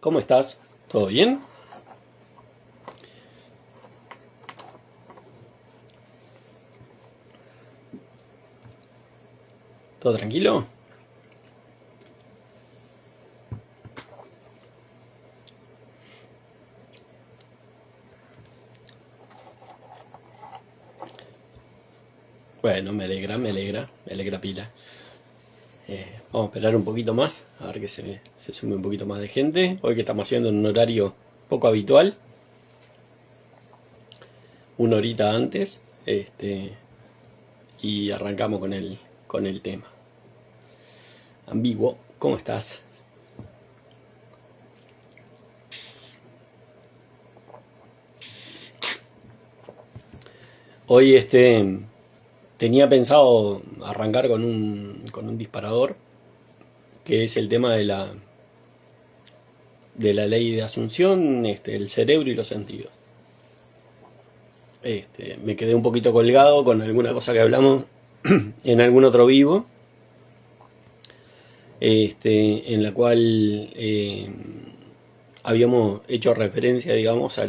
¿Cómo estás? ¿Todo bien? ¿Todo tranquilo? Bueno, me alegra pila. Vamos a esperar un poquito más, a ver que se sume un poquito más de gente. Hoy que estamos haciendo en un horario poco habitual, una horita antes, y arrancamos con el tema. Ambiguo, ¿cómo estás? Hoy tenía pensado arrancar con un disparador, que es el tema de la ley de asunción, el cerebro y los sentidos. Me quedé un poquito colgado con alguna cosa que hablamos en algún otro vivo, en la cual habíamos hecho referencia, digamos,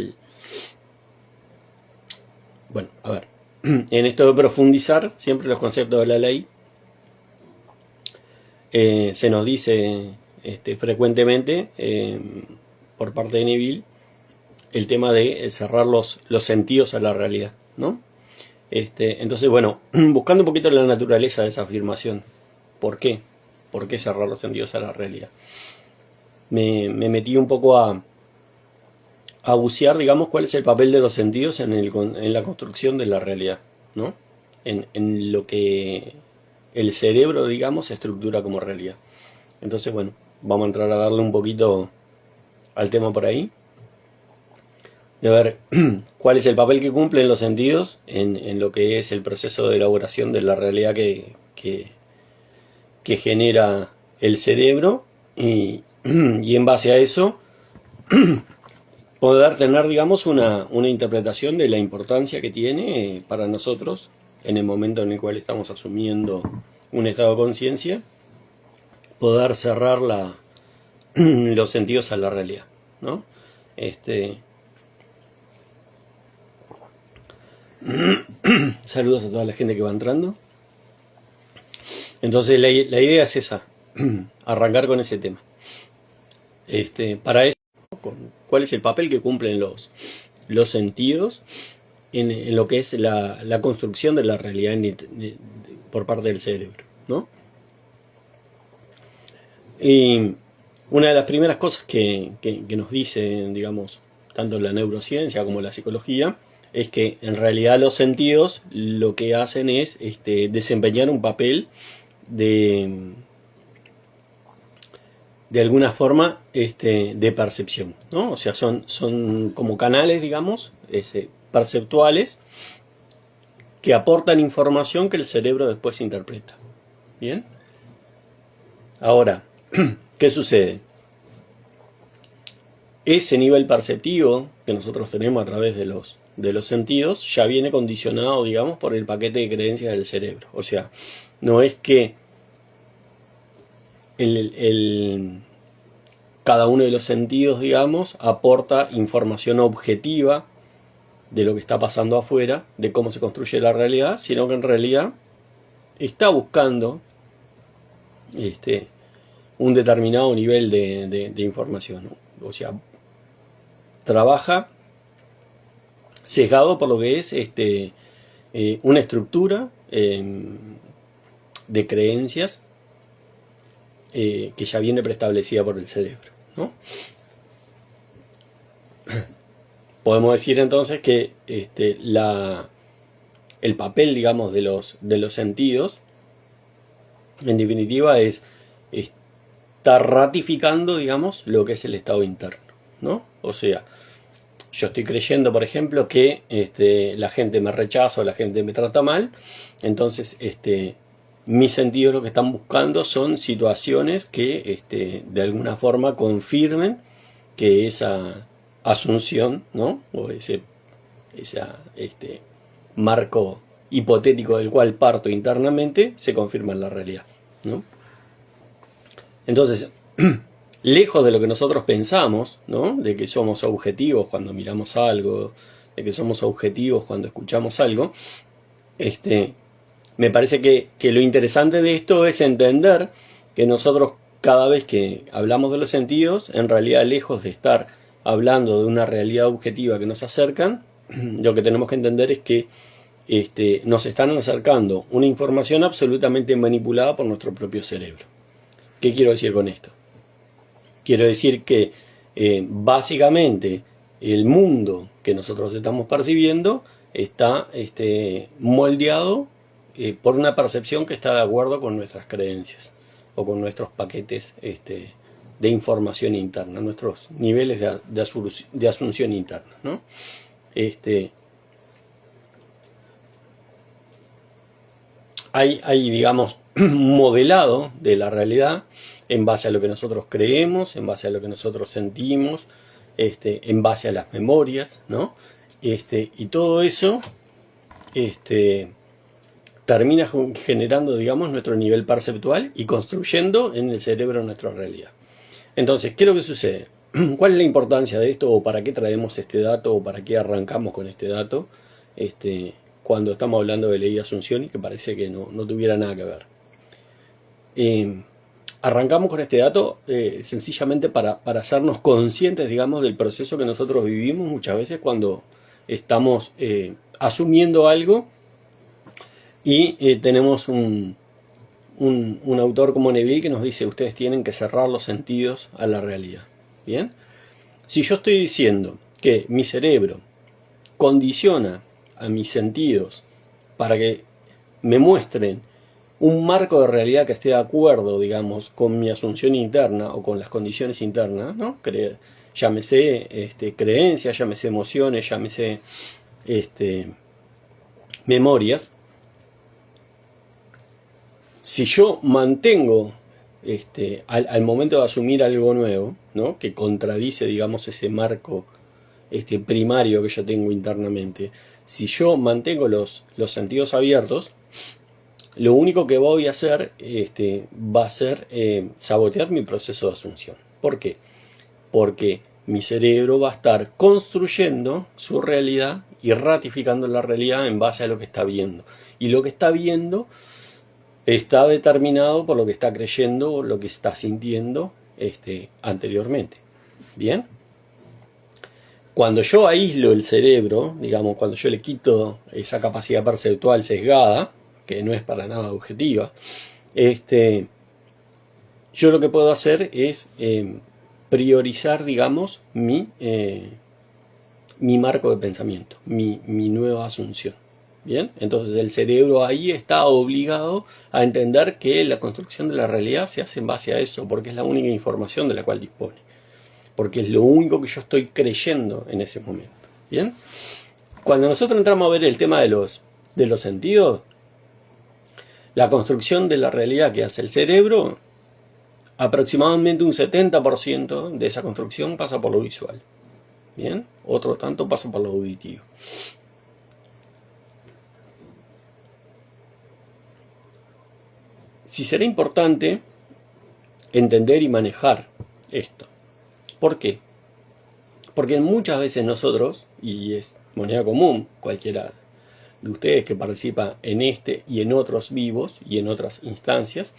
bueno, a ver, en esto de profundizar siempre los conceptos de la ley, se nos dice frecuentemente por parte de Neville el tema de cerrar los sentidos a la realidad, ¿no? Entonces, bueno, buscando un poquito la naturaleza de esa afirmación, ¿por qué? ¿Por qué cerrar los sentidos a la realidad? Me metí un poco a bucear, digamos, cuál es el papel de los sentidos en la construcción de la realidad, ¿no? En lo que el cerebro, digamos, se estructura como realidad. Entonces, bueno, vamos a entrar a darle un poquito al tema por ahí, de ver cuál es el papel que cumplen los sentidos en lo que es el proceso de elaboración de la realidad que genera el cerebro, y en base a eso poder tener, digamos, una interpretación de la importancia que tiene para nosotros en el momento en el cual estamos asumiendo un estado de conciencia, poder cerrar los sentidos a la realidad, ¿no? Saludos a toda la gente que va entrando. Entonces la idea es esa, arrancar con ese tema. Para eso, ¿cuál es el papel que cumplen los sentidos en lo que es la construcción de la realidad por parte del cerebro, ¿no? Y una de las primeras cosas que nos dicen, digamos, tanto la neurociencia como la psicología, es que en realidad los sentidos lo que hacen es desempeñar un papel de alguna forma de percepción, ¿no? O sea, son como canales, digamos, perceptuales, que aportan información que el cerebro después interpreta. ¿Bien? Ahora, ¿qué sucede? Ese nivel perceptivo que nosotros tenemos a través de los sentidos ya viene condicionado, digamos, por el paquete de creencias del cerebro. O sea, no es que cada uno de los sentidos, digamos, aporta información objetiva de lo que está pasando afuera, de cómo se construye la realidad, sino que en realidad está buscando un determinado nivel de información, ¿no? O sea, trabaja sesgado por lo que es una estructura de creencias que ya viene preestablecida por el cerebro, ¿no? Podemos decir entonces que el papel, digamos, de los sentidos, en definitiva, es estar ratificando, digamos, lo que es el estado interno, ¿no? O sea, yo estoy creyendo, por ejemplo, que la gente me rechaza o la gente me trata mal, entonces mis sentidos lo que están buscando son situaciones que de alguna forma confirmen que esa asunción, ¿no? O ese marco hipotético del cual parto internamente se confirma en la realidad, ¿no? Entonces, lejos de lo que nosotros pensamos, ¿no? De que somos objetivos cuando miramos algo, de que somos objetivos cuando escuchamos algo, me parece que lo interesante de esto es entender que nosotros cada vez que hablamos de los sentidos, en realidad lejos de estar hablando de una realidad objetiva que nos acercan, lo que tenemos que entender es que nos están acercando una información absolutamente manipulada por nuestro propio cerebro. ¿Qué quiero decir con esto? Quiero decir que básicamente el mundo que nosotros estamos percibiendo está moldeado por una percepción que está de acuerdo con nuestras creencias o con nuestros paquetes de información interna, nuestros niveles de asunción interna, ¿no? Hay, digamos, un modelado de la realidad en base a lo que nosotros creemos, en base a lo que nosotros sentimos, en base a las memorias, ¿no? Y todo eso termina generando, digamos, nuestro nivel perceptual y construyendo en el cerebro nuestra realidad. Entonces, ¿qué es lo que sucede? ¿Cuál es la importancia de esto? ¿O para qué traemos este dato? ¿O para qué arrancamos con este dato? Cuando estamos hablando de ley de asunción y que parece que no tuviera nada que ver. Arrancamos con este dato sencillamente para hacernos conscientes, digamos, del proceso que nosotros vivimos muchas veces cuando estamos asumiendo algo y tenemos un autor como Neville que nos dice: ustedes tienen que cerrar los sentidos a la realidad. ¿Bien? Si yo estoy diciendo que mi cerebro condiciona a mis sentidos para que me muestren un marco de realidad que esté de acuerdo, digamos, con mi asunción interna o con las condiciones internas, ¿no? Llámese creencias, llámese emociones, llámese memorias. Si yo mantengo al momento de asumir algo nuevo, ¿no? Que contradice, digamos, ese marco primario que yo tengo internamente, si yo mantengo los sentidos abiertos, lo único que voy a hacer va a ser sabotear mi proceso de asunción. ¿Por qué? Porque mi cerebro va a estar construyendo su realidad y ratificando la realidad en base a lo que está viendo. Y lo que está viendo está determinado por lo que está creyendo o lo que está sintiendo anteriormente. ¿Bien? Cuando yo aíslo el cerebro, digamos, cuando yo le quito esa capacidad perceptual sesgada, que no es para nada objetiva, yo lo que puedo hacer es priorizar, digamos, mi marco de pensamiento, mi nueva asunción. ¿Bien? Entonces el cerebro ahí está obligado a entender que la construcción de la realidad se hace en base a eso, porque es la única información de la cual dispone. Porque es lo único que yo estoy creyendo en ese momento. ¿Bien? Cuando nosotros entramos a ver el tema de los sentidos, la construcción de la realidad que hace el cerebro, aproximadamente un 70% de esa construcción pasa por lo visual. ¿Bien? Otro tanto pasa por lo auditivo. Si será importante entender y manejar esto. ¿Por qué? Porque muchas veces nosotros, y es moneda común, cualquiera de ustedes que participa en este y en otros vivos y en otras instancias,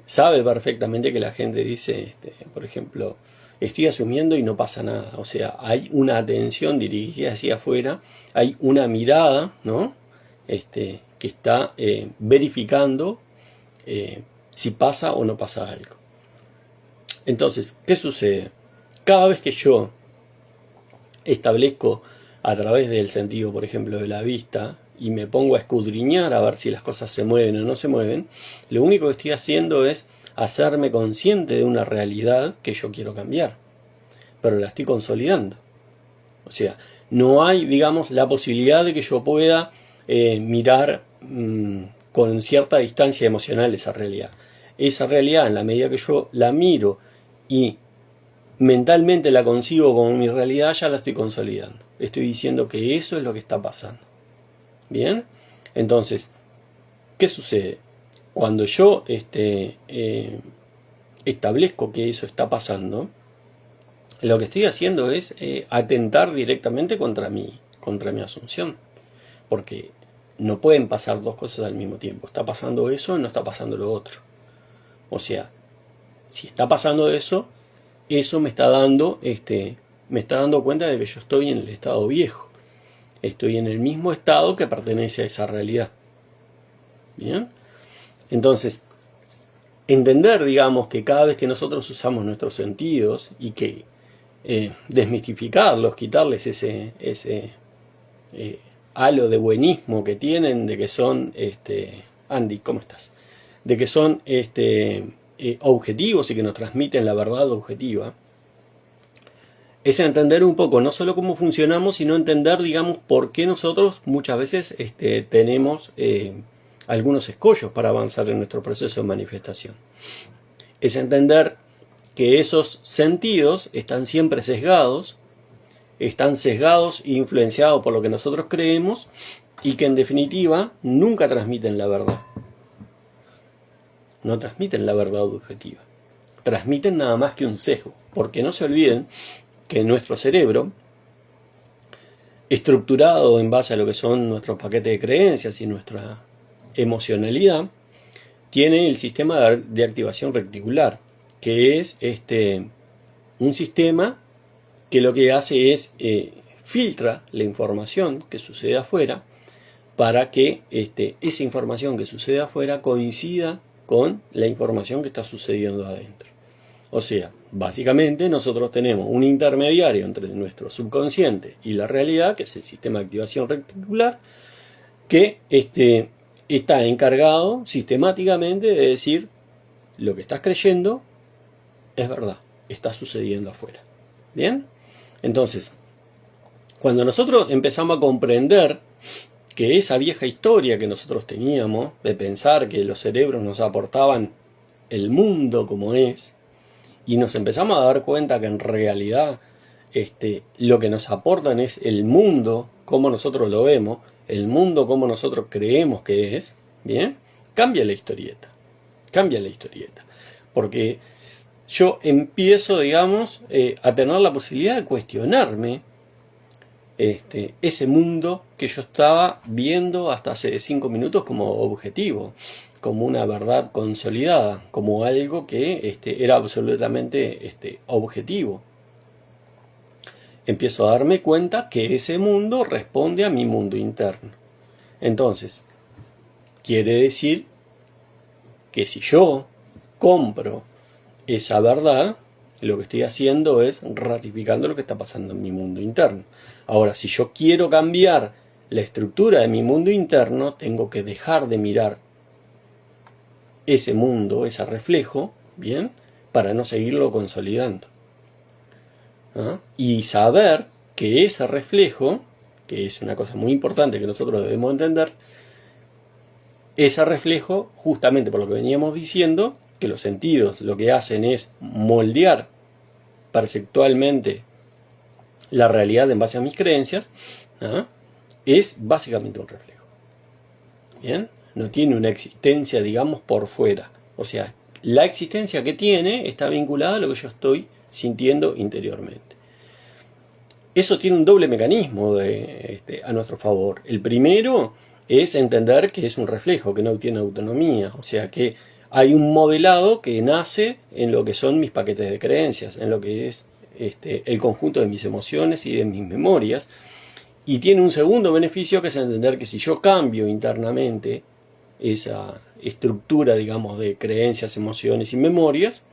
sabe perfectamente que la gente dice, por ejemplo, estoy asumiendo y no pasa nada. O sea, hay una atención dirigida hacia afuera, hay una mirada, ¿no? Que está verificando si pasa o no pasa algo. Entonces, ¿qué sucede? Cada vez que yo establezco a través del sentido, por ejemplo, de la vista, y me pongo a escudriñar a ver si las cosas se mueven o no se mueven, lo único que estoy haciendo es hacerme consciente de una realidad que yo quiero cambiar, pero la estoy consolidando. O sea, no hay, digamos, la posibilidad de que yo pueda mirar con cierta distancia emocional esa realidad. Esa realidad, en la medida que yo la miro y mentalmente la concibo como mi realidad, ya la estoy consolidando. Estoy diciendo que eso es lo que está pasando. ¿Bien? Entonces, ¿qué sucede? Cuando yo establezco que eso está pasando, lo que estoy haciendo es atentar directamente contra mi asunción. Porque no pueden pasar dos cosas al mismo tiempo. Está pasando eso y no está pasando lo otro. O sea, si está pasando eso me está dando cuenta de que yo estoy en el estado viejo. Estoy en el mismo estado que pertenece a esa realidad. ¿Bien? Entonces, entender, digamos, que cada vez que nosotros usamos nuestros sentidos y que desmistificarlos, quitarles ese halo de buenismo que tienen, de que son, Andy, ¿cómo estás? De que son objetivos y que nos transmiten la verdad objetiva, es entender un poco no solo cómo funcionamos, sino entender, digamos, por qué nosotros muchas veces tenemos algunos escollos para avanzar en nuestro proceso de manifestación. Es entender que esos sentidos están siempre sesgados, e influenciados por lo que nosotros creemos y que en definitiva nunca transmiten la verdad. No transmiten la verdad objetiva. Transmiten nada más que un sesgo. Porque no se olviden que nuestro cerebro, estructurado en base a lo que son nuestros paquetes de creencias y nuestra emocionalidad, tiene el sistema de activación reticular, que es un sistema que lo que hace es filtra la información que sucede afuera para que esa información que sucede afuera coincida con la información que está sucediendo adentro. O sea, básicamente nosotros tenemos un intermediario entre nuestro subconsciente y la realidad, que es el sistema de activación reticular, que está encargado sistemáticamente de decir: lo que estás creyendo es verdad, está sucediendo afuera. ¿Bien? Entonces, cuando nosotros empezamos a comprender que esa vieja historia que nosotros teníamos de pensar que los cerebros nos aportaban el mundo como es, y nos empezamos a dar cuenta que en realidad lo que nos aportan es el mundo como nosotros lo vemos, el mundo como nosotros creemos que es, ¿bien? Cambia la historieta. Porque yo empiezo, digamos, a tener la posibilidad de cuestionarme ese mundo que yo estaba viendo hasta hace 5 minutos como objetivo, como una verdad consolidada, como algo que era absolutamente objetivo. Empiezo a darme cuenta que ese mundo responde a mi mundo interno. Entonces, quiere decir que si yo compro esa verdad, lo que estoy haciendo es ratificando lo que está pasando en mi mundo interno. Ahora, si yo quiero cambiar la estructura de mi mundo interno, tengo que dejar de mirar ese mundo, ese reflejo, ¿bien? Para no seguirlo consolidando. ¿Ah? Y saber que ese reflejo, que es una cosa muy importante que nosotros debemos entender, ese reflejo, justamente por lo que veníamos diciendo, que los sentidos lo que hacen es moldear perceptualmente la realidad en base a mis creencias, ¿ah? Es básicamente un reflejo. ¿Bien? No tiene una existencia, digamos, por fuera. O sea, la existencia que tiene está vinculada a lo que yo estoy sintiendo interiormente. Eso tiene un doble mecanismo a nuestro favor. El primero es entender que es un reflejo, que no tiene autonomía. O sea, que hay un modelado que nace en lo que son mis paquetes de creencias, en lo que es el conjunto de mis emociones y de mis memorias. Y tiene un segundo beneficio, que es entender que si yo cambio internamente esa estructura, digamos, de creencias, emociones y memorias,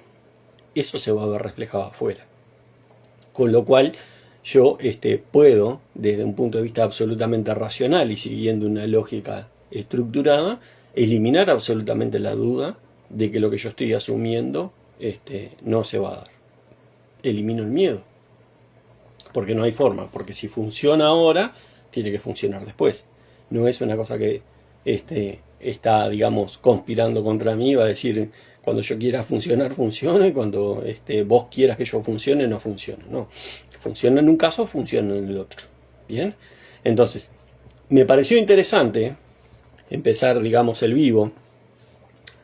eso se va a ver reflejado afuera. Con lo cual yo puedo, desde un punto de vista absolutamente racional y siguiendo una lógica estructurada, eliminar absolutamente la duda de que lo que yo estoy asumiendo no se va a dar. Elimino el miedo. Porque no hay forma. Porque si funciona ahora, tiene que funcionar después. No es una cosa que está, digamos, conspirando contra mí. Va a decir, cuando yo quiera funcionar, funciona. Y cuando vos quieras que yo funcione, no funciona. No. Funciona en un caso, funciona en el otro. Bien. Entonces, me pareció interesante empezar, digamos, el vivo,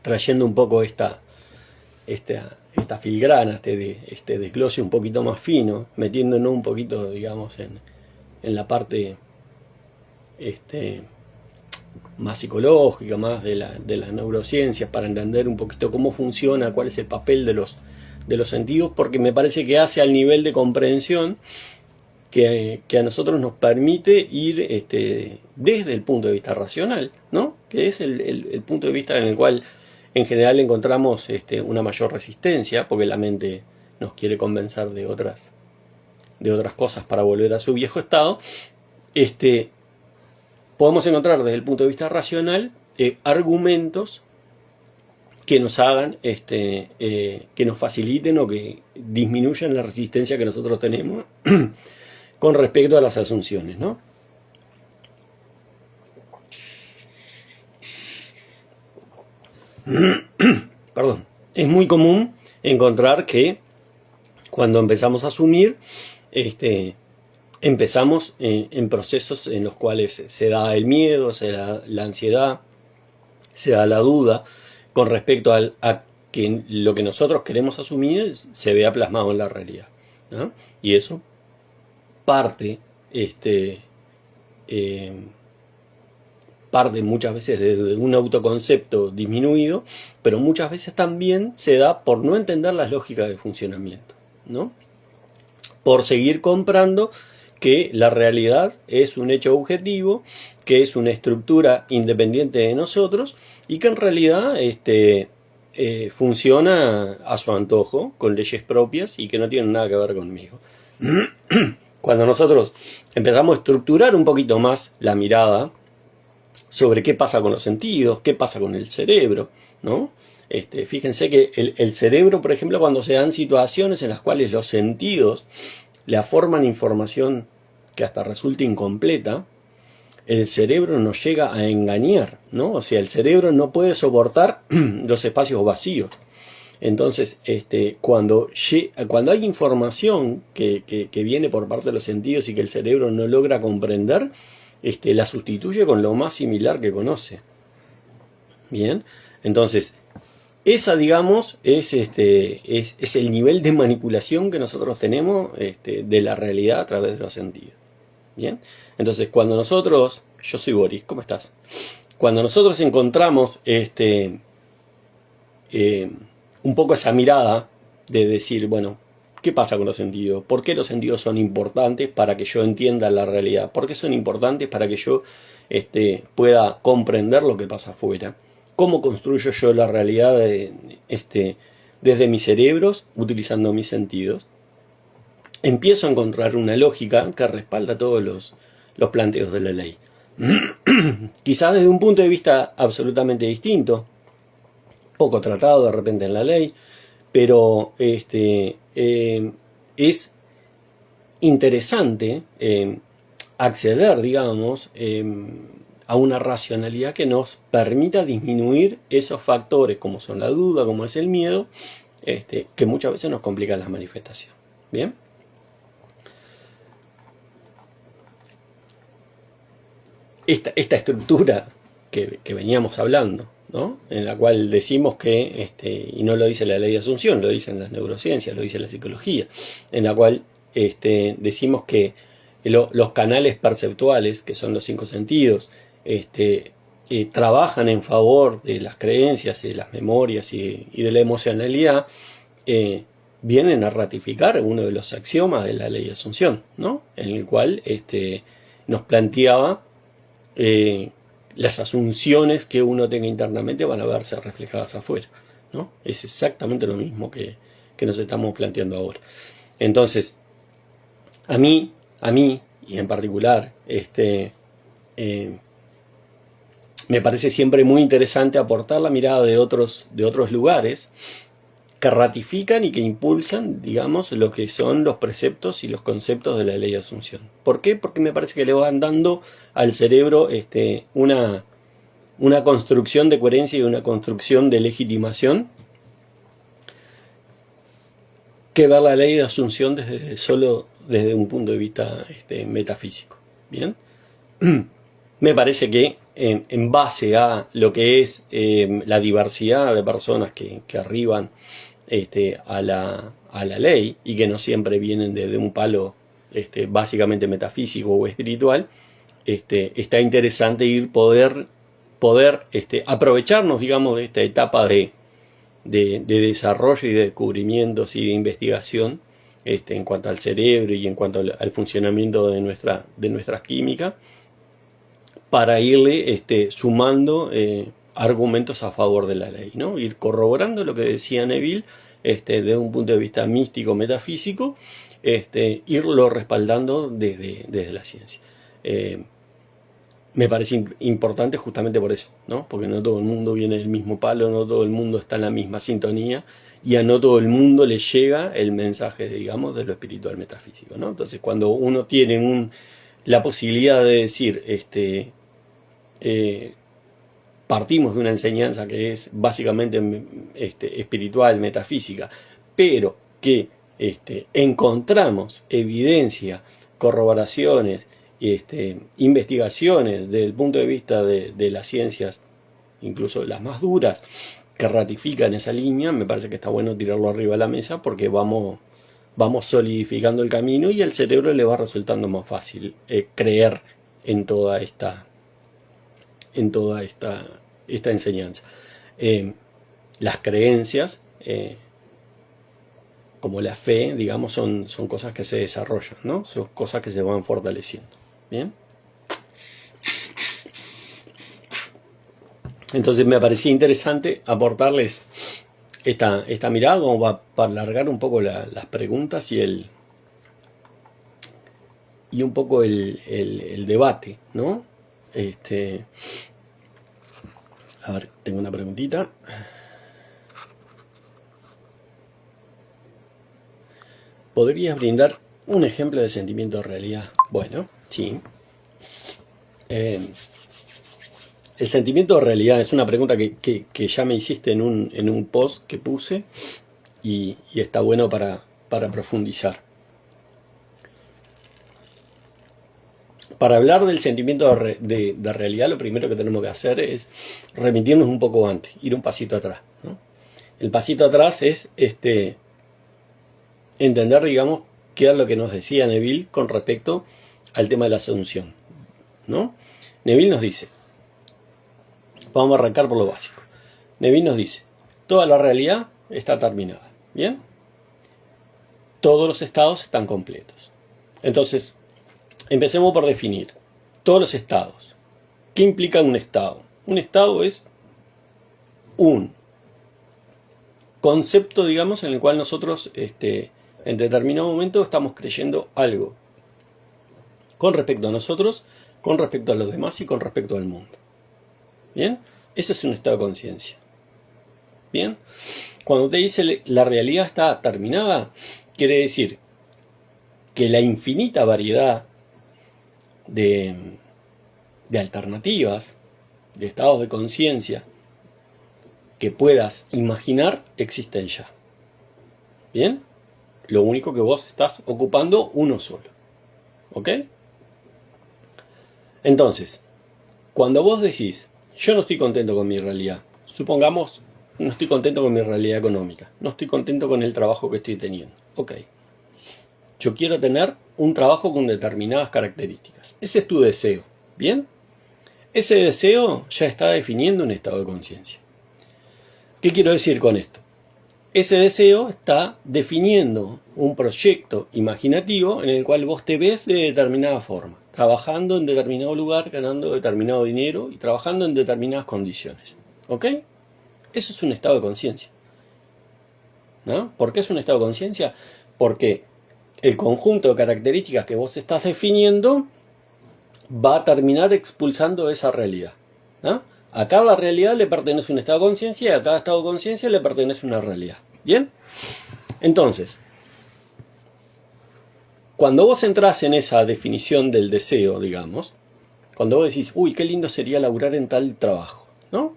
trayendo un poco esta hasta filigrana, este desglose un poquito más fino, metiéndonos un poquito, digamos, en la parte más psicológica, más de las neurociencias, para entender un poquito cómo funciona, cuál es el papel de los sentidos, porque me parece que hace al nivel de comprensión que a nosotros nos permite ir desde el punto de vista racional, ¿no? Que es el punto de vista en el cual en general encontramos una mayor resistencia, porque la mente nos quiere convencer de otras cosas para volver a su viejo estado. Podemos encontrar desde el punto de vista racional argumentos que nos hagan, que nos faciliten o que disminuyan la resistencia que nosotros tenemos con respecto a las asunciones, ¿no? Perdón. Es muy común encontrar que cuando empezamos a asumir, empezamos en procesos en los cuales se da el miedo, se da la ansiedad, se da la duda con respecto a que lo que nosotros queremos asumir se vea plasmado en la realidad, ¿no? Y eso parte muchas veces desde un autoconcepto disminuido, pero muchas veces también se da por no entender las lógicas de funcionamiento, ¿no? Por seguir comprando que la realidad es un hecho objetivo, que es una estructura independiente de nosotros y que en realidad funciona a su antojo, con leyes propias y que no tienen nada que ver conmigo. Cuando nosotros empezamos a estructurar un poquito más la mirada sobre qué pasa con los sentidos, qué pasa con el cerebro, ¿no? Fíjense que el cerebro, por ejemplo, cuando se dan situaciones en las cuales los sentidos le forman información que hasta resulta incompleta, el cerebro nos llega a engañar, ¿no? O sea, el cerebro no puede soportar los espacios vacíos. Entonces, cuando hay información que viene por parte de los sentidos y que el cerebro no logra comprender, la sustituye con lo más similar que conoce. Bien, entonces, esa, digamos, es el nivel de manipulación que nosotros tenemos de la realidad a través de los sentidos. Bien, entonces cuando nosotros, yo soy Boris, ¿cómo estás? Cuando nosotros encontramos un poco esa mirada de decir, bueno, ¿qué pasa con los sentidos? ¿Por qué los sentidos son importantes para que yo entienda la realidad? ¿Por qué son importantes para que yo pueda comprender lo que pasa afuera? ¿Cómo construyo yo la realidad desde mis cerebros, utilizando mis sentidos? Empiezo a encontrar una lógica que respalda todos los planteos de la ley. Quizás desde un punto de vista absolutamente distinto, poco tratado de repente en la ley, pero es interesante acceder, digamos, a una racionalidad que nos permita disminuir esos factores como son la duda, como es el miedo, que muchas veces nos complican las manifestaciones. ¿Bien? Esta estructura que veníamos hablando, ¿no? En la cual decimos que, y no lo dice la ley de Asunción, lo dicen las neurociencias, lo dice la psicología, en la cual decimos que los canales perceptuales, que son los 5 sentidos, trabajan en favor de las creencias y de las memorias y de la emocionalidad, vienen a ratificar uno de los axiomas de la ley de Asunción, ¿no? En el cual nos planteaba las asunciones que uno tenga internamente van a verse reflejadas afuera, ¿no? Es exactamente lo mismo que nos estamos planteando ahora. Entonces, a mí y en particular, me parece siempre muy interesante aportar la mirada de otros lugares que ratifican y que impulsan, digamos, lo que son los preceptos y los conceptos de la ley de Asunción. ¿Por qué? Porque me parece que le van dando al cerebro una construcción de coherencia y una construcción de legitimación que ver la ley de Asunción solo desde un punto de vista metafísico. ¿Bien? Me parece que en base a lo que es la diversidad de personas que arriban a la ley, y que no siempre vienen desde un palo básicamente metafísico o espiritual, está interesante poder aprovecharnos, digamos, de esta etapa de desarrollo y de descubrimientos y de investigación en cuanto al cerebro y en cuanto al funcionamiento de nuestra química, para irle sumando argumentos a favor de la ley, ¿no? Ir corroborando lo que decía Neville desde un punto de vista místico, metafísico, irlo respaldando desde la ciencia. Me parece importante justamente por eso, ¿no? Porque no todo el mundo viene del mismo palo, no todo el mundo está en la misma sintonía, y a no todo el mundo le llega el mensaje, digamos, de lo espiritual metafísico, ¿no? Entonces, cuando uno tiene la posibilidad de decir, partimos de una enseñanza que es básicamente espiritual, metafísica, pero que encontramos evidencia, corroboraciones, investigaciones desde el punto de vista de las ciencias, incluso las más duras, que ratifican esa línea, me parece que está bueno tirarlo arriba de la mesa, porque vamos solidificando el camino y al cerebro le va resultando más fácil creer en toda esta enseñanza. Las creencias, como la fe, digamos, son cosas que se desarrollan, ¿no? Son cosas que se van fortaleciendo. ¿Bien? Entonces me parecía interesante aportarles esta mirada como para alargar un poco las preguntas y un poco el debate, ¿no? A ver, tengo una preguntita. ¿Podrías brindar un ejemplo de sentimiento de realidad? Bueno, sí. El sentimiento de realidad es una pregunta que ya me hiciste en un post que puse y está bueno para profundizar. Para hablar del sentimiento de realidad, lo primero que tenemos que hacer es remitirnos un poco antes, ir un pasito atrás, ¿no? El pasito atrás es entender, digamos, qué es lo que nos decía Neville con respecto al tema de la asunción, ¿no? Neville nos dice, vamos a arrancar por lo básico. Neville nos dice, toda la realidad está terminada, ¿bien? Todos los estados están completos. Entonces, empecemos por definir todos los estados. ¿Qué implica un estado? Un estado es un concepto, digamos, en el cual nosotros en determinado momento estamos creyendo algo con respecto a nosotros, con respecto a los demás y con respecto al mundo. ¿Bien? Ese es un estado de conciencia. ¿Bien? Cuando te dice la realidad está terminada, quiere decir que la infinita variedad de alternativas, de estados de conciencia que puedas imaginar existen ya. ¿Bien? Lo único que vos estás ocupando uno solo. ¿Ok? Entonces, cuando vos decís, yo no estoy contento con mi realidad, supongamos, no estoy contento con mi realidad económica, no estoy contento con el trabajo que estoy teniendo. Ok. Yo quiero tener un trabajo con determinadas características. Ese es tu deseo. ¿Bien? Ese deseo ya está definiendo un estado de conciencia. ¿Qué quiero decir con esto? Ese deseo está definiendo un proyecto imaginativo en el cual vos te ves de determinada forma, trabajando en determinado lugar, ganando determinado dinero y trabajando en determinadas condiciones. ¿Ok? Eso es un estado de conciencia. ¿No? ¿Por qué es un estado de conciencia? Porque el conjunto de características que vos estás definiendo va a terminar expulsando esa realidad, ¿no? A cada realidad le pertenece un estado de conciencia y a cada estado de conciencia le pertenece una realidad. ¿Bien? Entonces, cuando vos entrás en esa definición del deseo, digamos, cuando vos decís, uy, qué lindo sería laburar en tal trabajo, ¿no?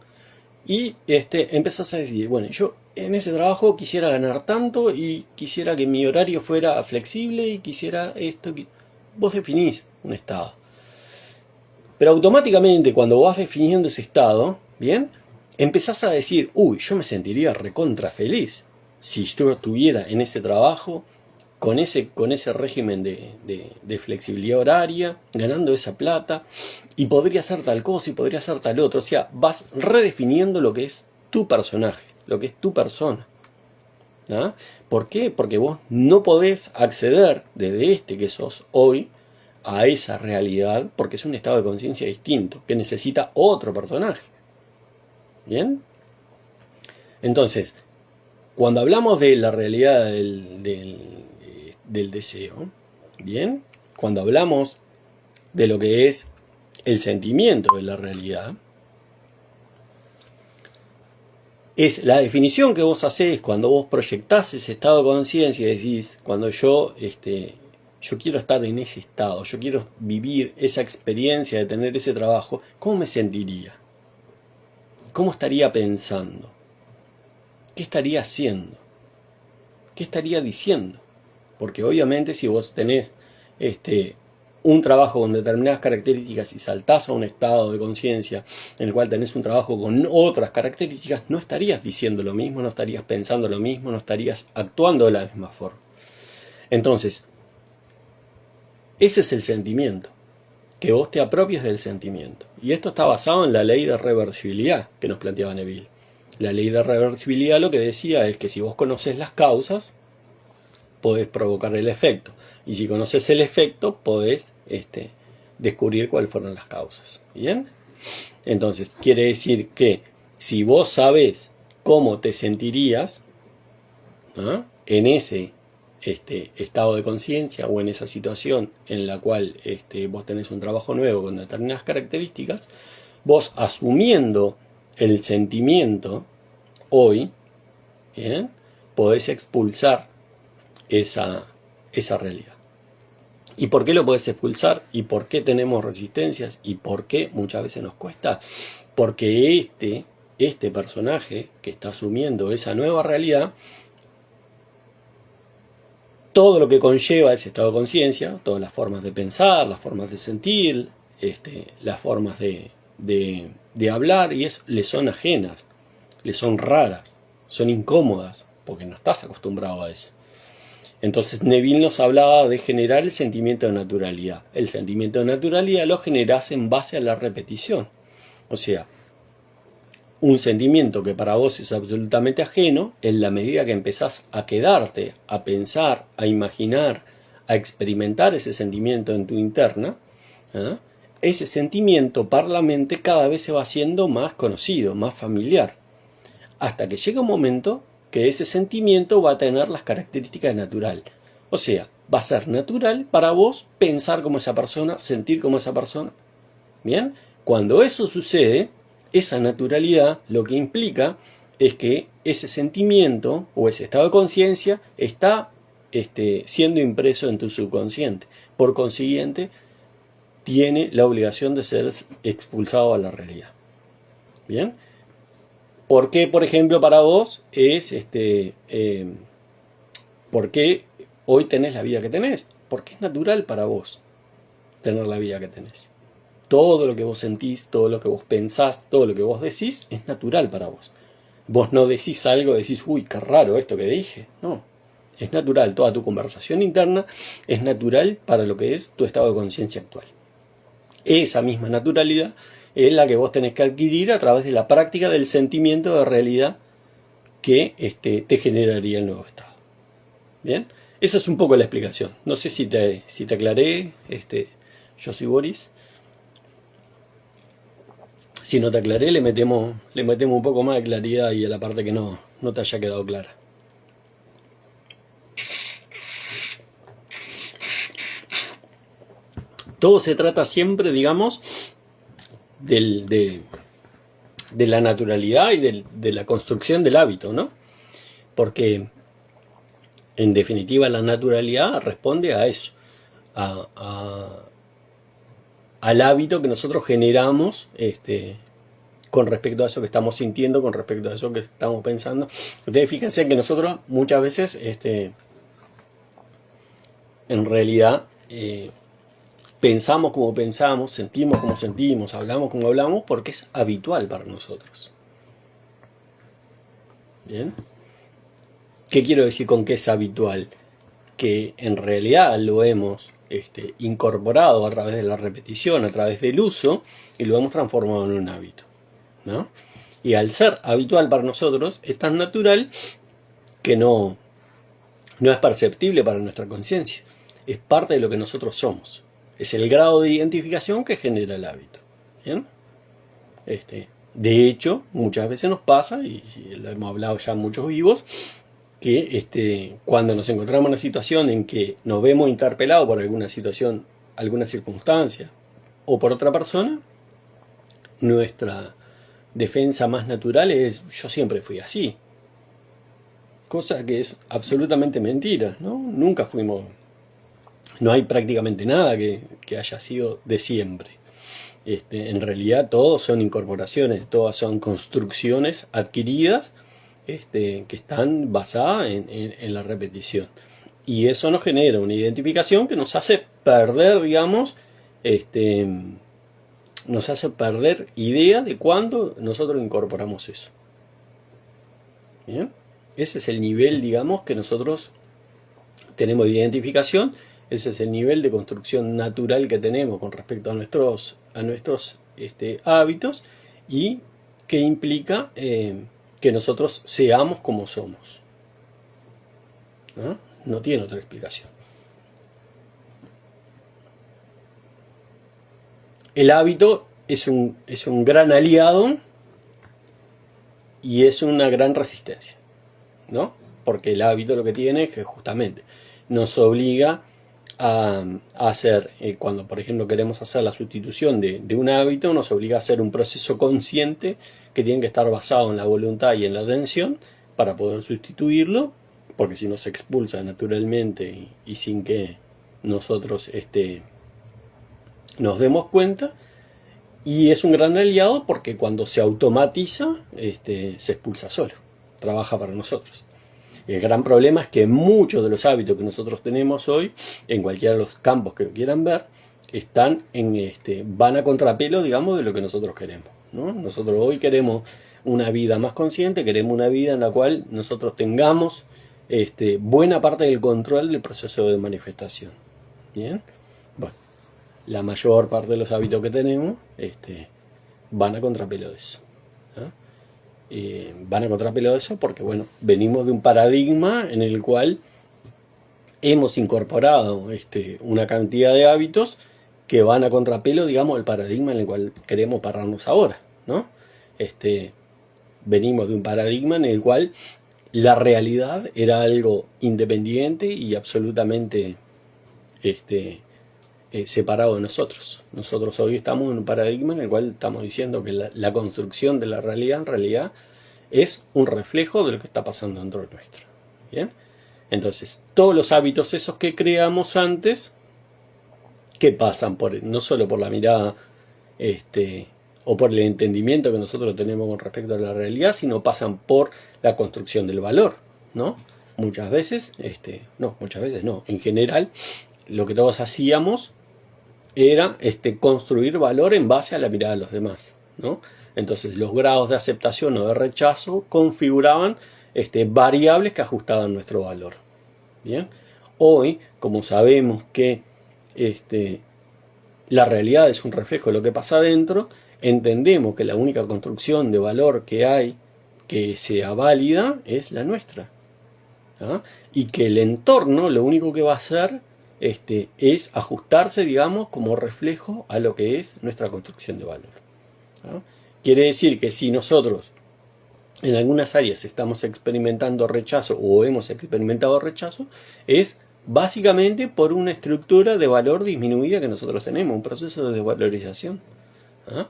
Y empezás a decir, bueno, yo en ese trabajo quisiera ganar tanto y quisiera que mi horario fuera flexible y quisiera esto. Vos definís un estado. Pero automáticamente cuando vas definiendo ese estado, ¿bien? Empezás a decir, uy, yo me sentiría recontra feliz si yo estuviera en ese trabajo, con ese régimen de flexibilidad horaria, ganando esa plata, y podría hacer tal cosa y podría hacer tal otro. O sea, vas redefiniendo lo que es tu personaje, lo que es tu persona. ¿Ah? ¿Por qué? Porque vos no podés acceder desde que sos hoy a esa realidad, porque es un estado de conciencia distinto, que necesita otro personaje. ¿Bien? Entonces, cuando hablamos de la realidad del deseo, ¿bien? Cuando hablamos de lo que es el sentimiento de la realidad, es la definición que vos hacés cuando vos proyectás ese estado de conciencia y decís, cuando yo quiero estar en ese estado, yo quiero vivir esa experiencia de tener ese trabajo, ¿cómo me sentiría? ¿Cómo estaría pensando? ¿Qué estaría haciendo? ¿Qué estaría diciendo? Porque obviamente si vos tenés un trabajo con determinadas características y saltás a un estado de conciencia en el cual tenés un trabajo con otras características, no estarías diciendo lo mismo, no estarías pensando lo mismo, no estarías actuando de la misma forma. Entonces, ese es el sentimiento, que vos te apropies del sentimiento. Y esto está basado en la ley de reversibilidad que nos planteaba Neville. La ley de reversibilidad lo que decía es que si vos conocés las causas, podés provocar el efecto. Y si conoces el efecto, podés descubrir cuáles fueron las causas. ¿Bien? Entonces, quiere decir que si vos sabés cómo te sentirías, ¿no?, en ese estado de conciencia o en esa situación en la cual vos tenés un trabajo nuevo con determinadas características, vos asumiendo el sentimiento hoy, ¿bien?, podés expulsar esa realidad. ¿Y por qué lo podés expulsar? ¿Y por qué tenemos resistencias? ¿Y por qué muchas veces nos cuesta? Porque este personaje que está asumiendo esa nueva realidad, todo lo que conlleva ese estado de conciencia, todas las formas de pensar, las formas de sentir, las formas de hablar, y eso le son ajenas, le son raras, son incómodas, porque no estás acostumbrado a eso. Entonces Neville nos hablaba de generar el sentimiento de naturalidad. El sentimiento de naturalidad lo generás en base a la repetición. O sea, un sentimiento que para vos es absolutamente ajeno, en la medida que empezás a quedarte, a pensar, a imaginar, a experimentar ese sentimiento en tu interna, ¿eh?, ese sentimiento para la mente cada vez se va haciendo más conocido, más familiar. Hasta que llega un momento que ese sentimiento va a tener las características natural. O sea, va a ser natural para vos pensar como esa persona, sentir como esa persona. ¿Bien? Cuando eso sucede, esa naturalidad lo que implica es que ese sentimiento o ese estado de conciencia está siendo impreso en tu subconsciente. Por consiguiente, tiene la obligación de ser expulsado a la realidad. ¿Bien? ¿Por qué, por ejemplo, para vos es por qué hoy tenés la vida que tenés? Porque es natural para vos tener la vida que tenés. Todo lo que vos sentís, todo lo que vos pensás, todo lo que vos decís es natural para vos. Vos no decís algo, decís, uy, qué raro esto que dije. No, es natural. Toda tu conversación interna es natural para lo que es tu estado de conciencia actual. Esa misma naturalidad es la que vos tenés que adquirir a través de la práctica del sentimiento de realidad que te generaría el nuevo estado. Bien, esa es un poco la explicación. No sé si te aclaré. Yo soy Boris. Si no te aclaré, le metemos un poco más de claridad ahí a la parte que no te haya quedado clara. Todo se trata siempre, digamos, de la naturalidad y de la construcción del hábito, ¿no? Porque, en definitiva, la naturalidad responde a eso, al hábito que nosotros generamos con respecto a eso que estamos sintiendo, con respecto a eso que estamos pensando. Ustedes fíjense que nosotros muchas veces, en realidad, pensamos como pensamos, sentimos como sentimos, hablamos como hablamos, porque es habitual para nosotros. ¿Bien? ¿Qué quiero decir con que es habitual? Que en realidad lo hemos incorporado a través de la repetición, a través del uso, y lo hemos transformado en un hábito, ¿no? Y al ser habitual para nosotros, es tan natural que no es perceptible para nuestra conciencia. Es parte de lo que nosotros somos. Es el grado de identificación que genera el hábito. ¿Bien? De hecho, muchas veces nos pasa, y lo hemos hablado ya muchos vivos, que cuando nos encontramos en una situación en que nos vemos interpelados por alguna situación, alguna circunstancia, o por otra persona, nuestra defensa más natural es: yo siempre fui así. Cosa que es absolutamente mentira, ¿no? Nunca fuimos... No hay prácticamente nada que haya sido de siempre. En realidad todos son incorporaciones, todas son construcciones adquiridas que están basadas en la repetición. Y eso nos genera una identificación que nos hace perder, digamos, nos hace perder idea de cuándo nosotros incorporamos eso. ¿Bien? Ese es el nivel, digamos, que nosotros tenemos de identificación. Ese es el nivel de construcción natural que tenemos con respecto a nuestros hábitos, y que implica que nosotros seamos como somos. ¿No? No tiene otra explicación. El hábito es un gran aliado y es una gran resistencia, ¿no? Porque el hábito lo que tiene es que justamente nos obliga a hacer, cuando por ejemplo queremos hacer la sustitución de un hábito, nos obliga a hacer un proceso consciente que tiene que estar basado en la voluntad y en la atención para poder sustituirlo, porque si no se expulsa naturalmente y sin que nosotros nos demos cuenta. Y es un gran aliado porque cuando se automatiza, se expulsa solo, trabaja para nosotros. El gran problema es que muchos de los hábitos que nosotros tenemos hoy, en cualquiera de los campos que lo quieran ver, van a contrapelo, digamos, de lo que nosotros queremos, ¿no? Nosotros hoy queremos una vida más consciente, queremos una vida en la cual nosotros tengamos buena parte del control del proceso de manifestación. ¿Bien? Bueno, la mayor parte de los hábitos que tenemos van a contrapelo de eso. Van a contrapelo de eso porque, bueno, venimos de un paradigma en el cual hemos incorporado una cantidad de hábitos que van a contrapelo, digamos, al paradigma en el cual queremos pararnos ahora, ¿no? Venimos de un paradigma en el cual la realidad era algo independiente y absolutamente separado de nosotros. Nosotros hoy estamos en un paradigma en el cual estamos diciendo que la construcción de la realidad en realidad es un reflejo de lo que está pasando dentro nuestro. ¿Bien? Entonces, todos los hábitos esos que creamos antes, que pasan no solo por la mirada o por el entendimiento que nosotros tenemos con respecto a la realidad, sino pasan por la construcción del valor, ¿no? Muchas veces no, en general, lo que todos hacíamos era construir valor en base a la mirada de los demás, ¿no? Entonces los grados de aceptación o de rechazo configuraban variables que ajustaban nuestro valor. ¿Bien? Hoy, como sabemos que la realidad es un reflejo de lo que pasa adentro, entendemos que la única construcción de valor que hay que sea válida es la nuestra. ¿Ah? Y que el entorno lo único que va a hacer es ajustarse, digamos, como reflejo a lo que es nuestra construcción de valor. ¿Ah? Quiere decir que si nosotros en algunas áreas estamos experimentando rechazo o hemos experimentado rechazo, es básicamente por una estructura de valor disminuida que nosotros tenemos, un proceso de desvalorización. ¿Ah?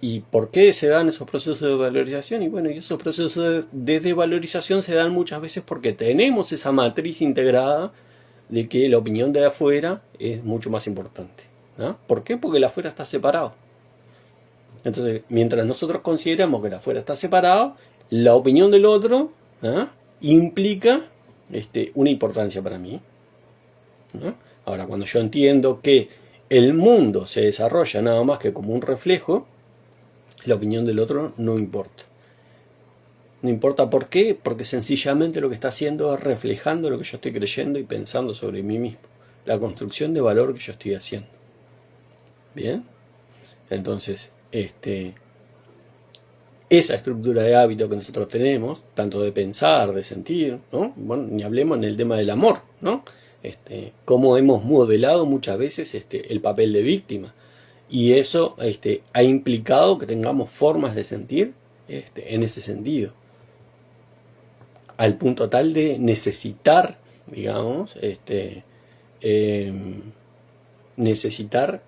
¿Y por qué se dan esos procesos de valorización? Y bueno, y esos procesos de desvalorización se dan muchas veces porque tenemos esa matriz integrada de que la opinión de afuera es mucho más importante. ¿No? ¿Por qué? Porque el afuera está separado. Entonces, mientras nosotros consideramos que el afuera está separado, la opinión del otro implica una importancia para mí. ¿No? Ahora, cuando yo entiendo que el mundo se desarrolla nada más que como un reflejo, la opinión del otro no importa. No importa por qué, porque sencillamente lo que está haciendo es reflejando lo que yo estoy creyendo y pensando sobre mí mismo. La construcción de valor que yo estoy haciendo. ¿Bien? Entonces, esa estructura de hábito que nosotros tenemos, tanto de pensar, de sentir, ¿no? Bueno, ni hablemos en el tema del amor, ¿no? Cómo hemos modelado muchas veces el papel de víctima. Y eso ha implicado que tengamos formas de sentir en ese sentido. Al punto tal de necesitar, digamos, necesitar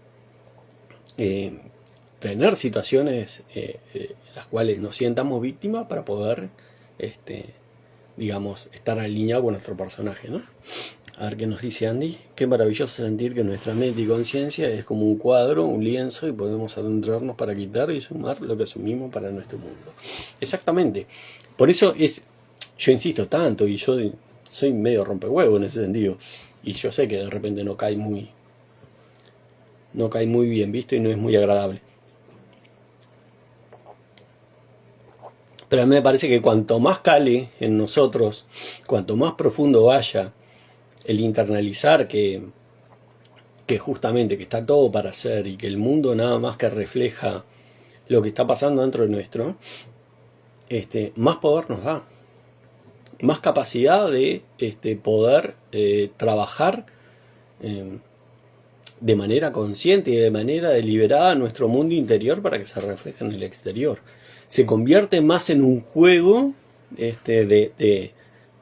tener situaciones en las cuales nos sientamos víctimas para poder, digamos, estar alineado con nuestro personaje, ¿no? A ver qué nos dice Andy. Qué maravilloso sentir que nuestra mente y conciencia es como un cuadro, un lienzo, y podemos adentrarnos para quitar y sumar lo que asumimos para nuestro mundo. Exactamente. Por eso yo insisto tanto, y yo soy medio rompehuevo en ese sentido. Y yo sé que de repente no cae muy bien visto y no es muy agradable. Pero a mí me parece que cuanto más cale en nosotros, cuanto más profundo vaya el internalizar que justamente que está todo para hacer y que el mundo nada más que refleja lo que está pasando dentro de nuestro, más poder nos da, más capacidad de poder trabajar de manera consciente y de manera deliberada nuestro mundo interior para que se refleje en el exterior. Se convierte más en un juego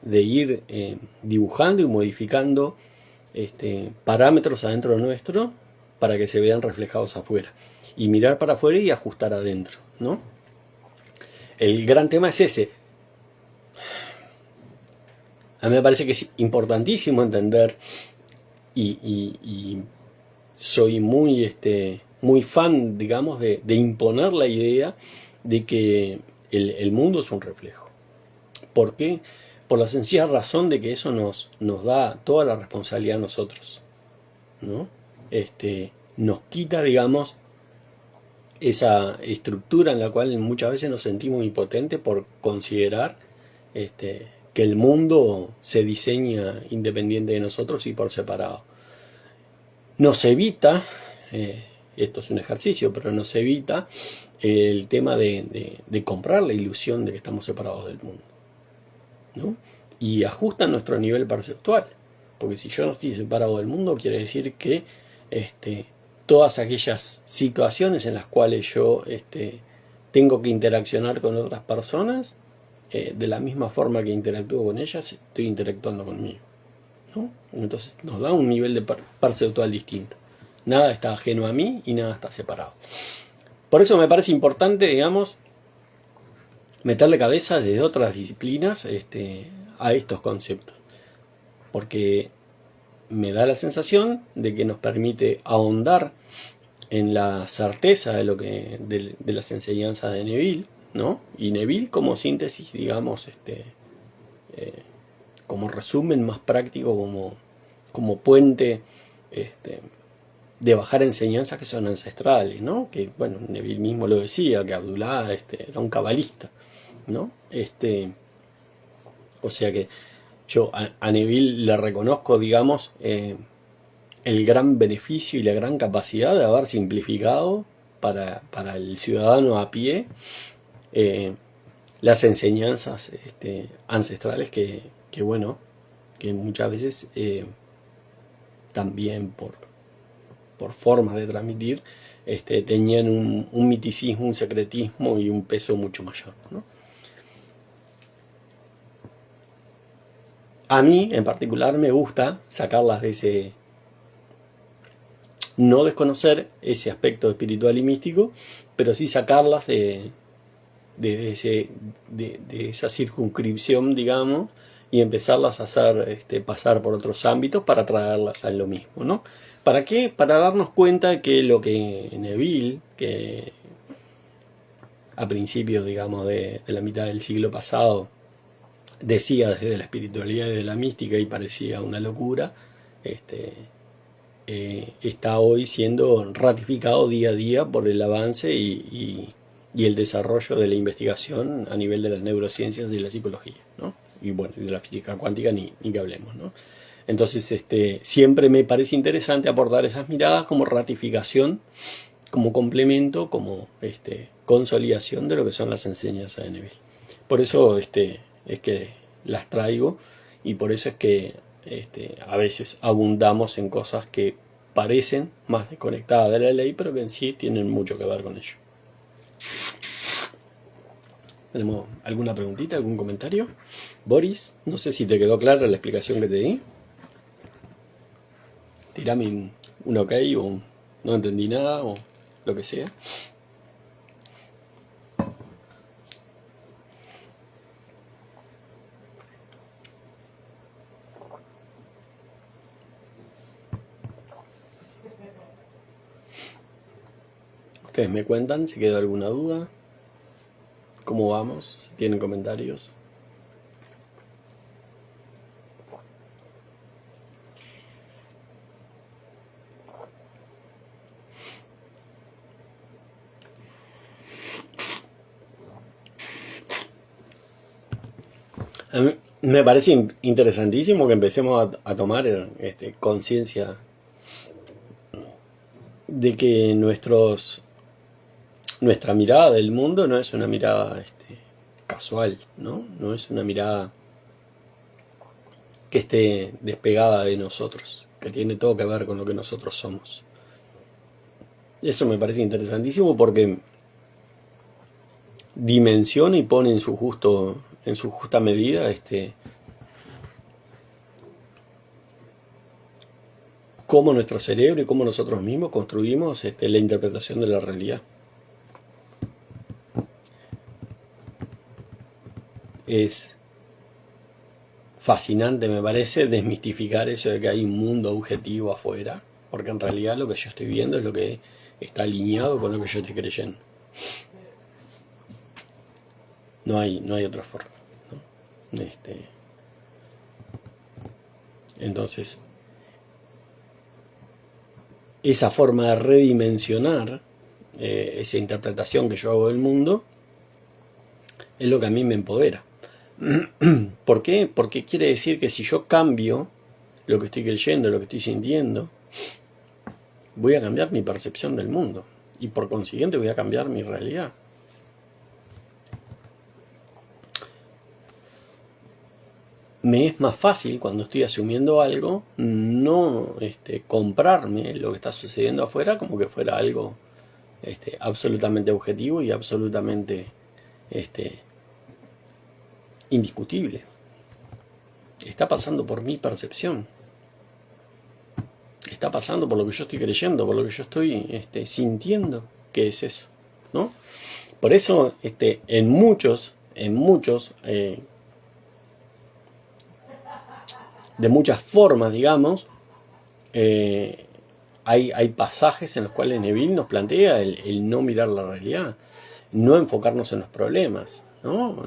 de ir dibujando y modificando parámetros adentro nuestro para que se vean reflejados afuera. Y mirar para afuera y ajustar adentro, ¿no? El gran tema es ese. A mí me parece que es importantísimo entender y soy muy fan, digamos, de imponer la idea de que el mundo es un reflejo. ¿Por qué? Por la sencilla razón de que eso nos da toda la responsabilidad a nosotros, ¿no? Nos quita, digamos, esa estructura en la cual muchas veces nos sentimos impotentes por considerar que el mundo se diseña independiente de nosotros y por separado. Nos evita, esto es un ejercicio, pero nos evita el tema de comprar la ilusión de que estamos separados del mundo, ¿no? Y ajusta nuestro nivel perceptual, porque si yo no estoy separado del mundo, quiere decir que todas aquellas situaciones en las cuales yo tengo que interaccionar con otras personas, de la misma forma que interactúo con ellas, estoy interactuando conmigo, ¿no? Entonces nos da un nivel de perceptual distinto. Nada está ajeno a mí y nada está separado. Por eso me parece importante, digamos, meterle cabeza desde otras disciplinas a estos conceptos. Porque me da la sensación de que nos permite ahondar en la certeza de las enseñanzas de Neville, ¿no? Y Neville como síntesis, digamos, como resumen más práctico, como puente de bajar enseñanzas que son ancestrales, ¿no? Que, bueno, Neville mismo lo decía, que Abdullah era un cabalista, ¿no? O sea que yo a Neville le reconozco, digamos, el gran beneficio y la gran capacidad de haber simplificado para el ciudadano a pie las enseñanzas ancestrales que bueno, que muchas veces también por formas de transmitir tenían un miticismo, un secretismo y un peso mucho mayor, ¿no? A mí en particular me gusta sacarlas de ese, no desconocer ese aspecto espiritual y místico, pero sí sacarlas de esa circunscripción, digamos, y empezarlas a hacer pasar por otros ámbitos para traerlas a lo mismo, ¿no? ¿Para qué? Para darnos cuenta que lo que Neville, que a principios, digamos, de la mitad del siglo pasado, decía desde la espiritualidad y de la mística y parecía una locura, está hoy siendo ratificado día a día por el avance y y el desarrollo de la investigación a nivel de las neurociencias y la psicología, ¿no? Y bueno, de la física cuántica ni que hablemos, ¿no? Entonces, siempre me parece interesante aportar esas miradas como ratificación, como complemento, como consolidación de lo que son las enseñanzas de Neville. Por eso es que las traigo y por eso es que a veces abundamos en cosas que parecen más desconectadas de la ley, pero que en sí tienen mucho que ver con ello. ¿Tenemos alguna preguntita, algún comentario? Boris, no sé si te quedó clara la explicación que te di. Tirame un ok o un no entendí nada o lo que sea. Ustedes me cuentan si quedó alguna duda. ¿Cómo vamos? Si tienen comentarios. A mí me parece interesantísimo que empecemos a tomar conciencia de que nuestra mirada del mundo no es una mirada casual, ¿no? No es una mirada que esté despegada de nosotros, que tiene todo que ver con lo que nosotros somos. Eso me parece interesantísimo porque dimensiona y pone en su justa medida cómo nuestro cerebro y cómo nosotros mismos construimos la interpretación de la realidad. Es fascinante, me parece, desmistificar eso de que hay un mundo objetivo afuera, porque en realidad lo que yo estoy viendo es lo que está alineado con lo que yo estoy creyendo. No hay otra forma, ¿no? Entonces, esa forma de redimensionar esa interpretación que yo hago del mundo es lo que a mí me empodera. ¿Por qué? Porque quiere decir que si yo cambio lo que estoy creyendo, lo que estoy sintiendo, voy a cambiar mi percepción del mundo y por consiguiente voy a cambiar mi realidad. Me es más fácil cuando estoy asumiendo algo no comprarme lo que está sucediendo afuera como que fuera algo absolutamente objetivo y absolutamente indiscutible. Está pasando por mi percepción. Está pasando por lo que yo estoy creyendo, por lo que yo estoy sintiendo que es eso, ¿no? Por eso en muchos de muchas formas, digamos, hay pasajes en los cuales Neville nos plantea el no mirar la realidad, no enfocarnos en los problemas, ¿no?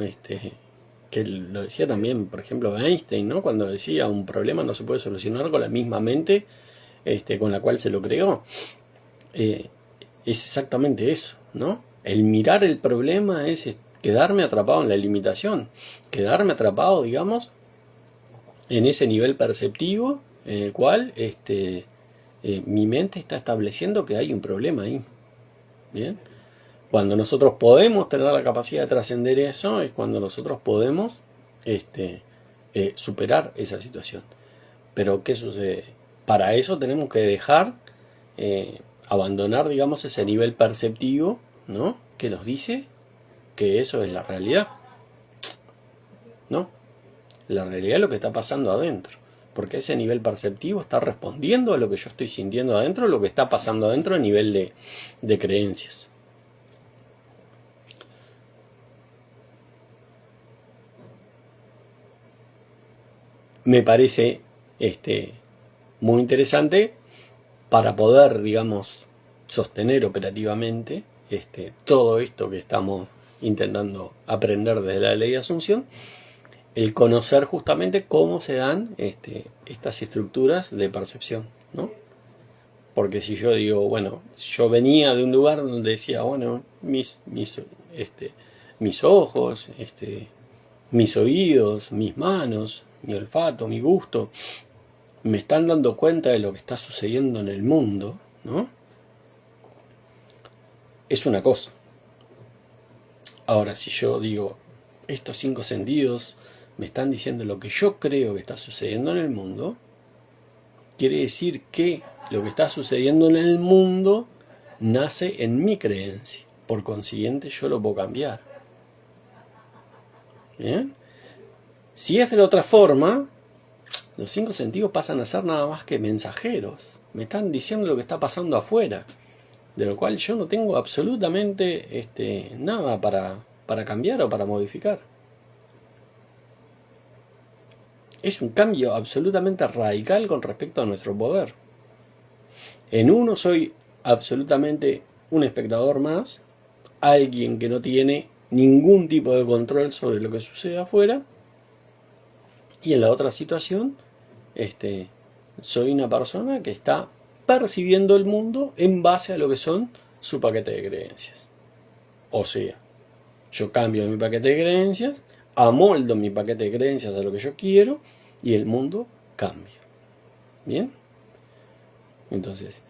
Que lo decía también, por ejemplo, Einstein, ¿no? Cuando decía un problema no se puede solucionar con la misma mente con la cual se lo creó. Es exactamente eso, ¿no? El mirar el problema es quedarme atrapado en la limitación, quedarme atrapado, digamos, en ese nivel perceptivo en el cual mi mente está estableciendo que hay un problema ahí. ¿Bien? Cuando nosotros podemos tener la capacidad de trascender eso, es cuando nosotros podemos superar esa situación. Pero ¿qué sucede? Para eso tenemos que dejar, abandonar, digamos, ese nivel perceptivo, ¿no? Que nos dice que eso es la realidad. ¿No? La realidad es lo que está pasando adentro. Porque ese nivel perceptivo está respondiendo a lo que yo estoy sintiendo adentro, lo que está pasando adentro a nivel de creencias. Me parece muy interesante para poder, digamos, sostener operativamente todo esto que estamos intentando aprender desde la ley de Asunción, el conocer justamente cómo se dan estas estructuras de percepción, ¿no? Porque si yo digo, bueno, si yo venía de un lugar donde decía, bueno, mis mis ojos, mis oídos, mis manos, mi olfato, mi gusto, me están dando cuenta de lo que está sucediendo en el mundo, ¿no? Es una cosa. Ahora, si yo digo, estos 5 sentidos me están diciendo lo que yo creo que está sucediendo en el mundo, quiere decir que lo que está sucediendo en el mundo nace en mi creencia. Por consiguiente, yo lo puedo cambiar. ¿Bien? Si es de la otra forma, los 5 sentidos pasan a ser nada más que mensajeros. Me están diciendo lo que está pasando afuera, de lo cual yo no tengo absolutamente nada para cambiar o para modificar. Es un cambio absolutamente radical con respecto a nuestro poder. En uno soy absolutamente un espectador más, alguien que no tiene ningún tipo de control sobre lo que sucede afuera, y en la otra situación soy una persona que está percibiendo el mundo en base a lo que son su paquete de creencias. O sea, yo cambio mi paquete de creencias, amoldo mi paquete de creencias a lo que yo quiero y el mundo cambia. ¿Bien? Entonces,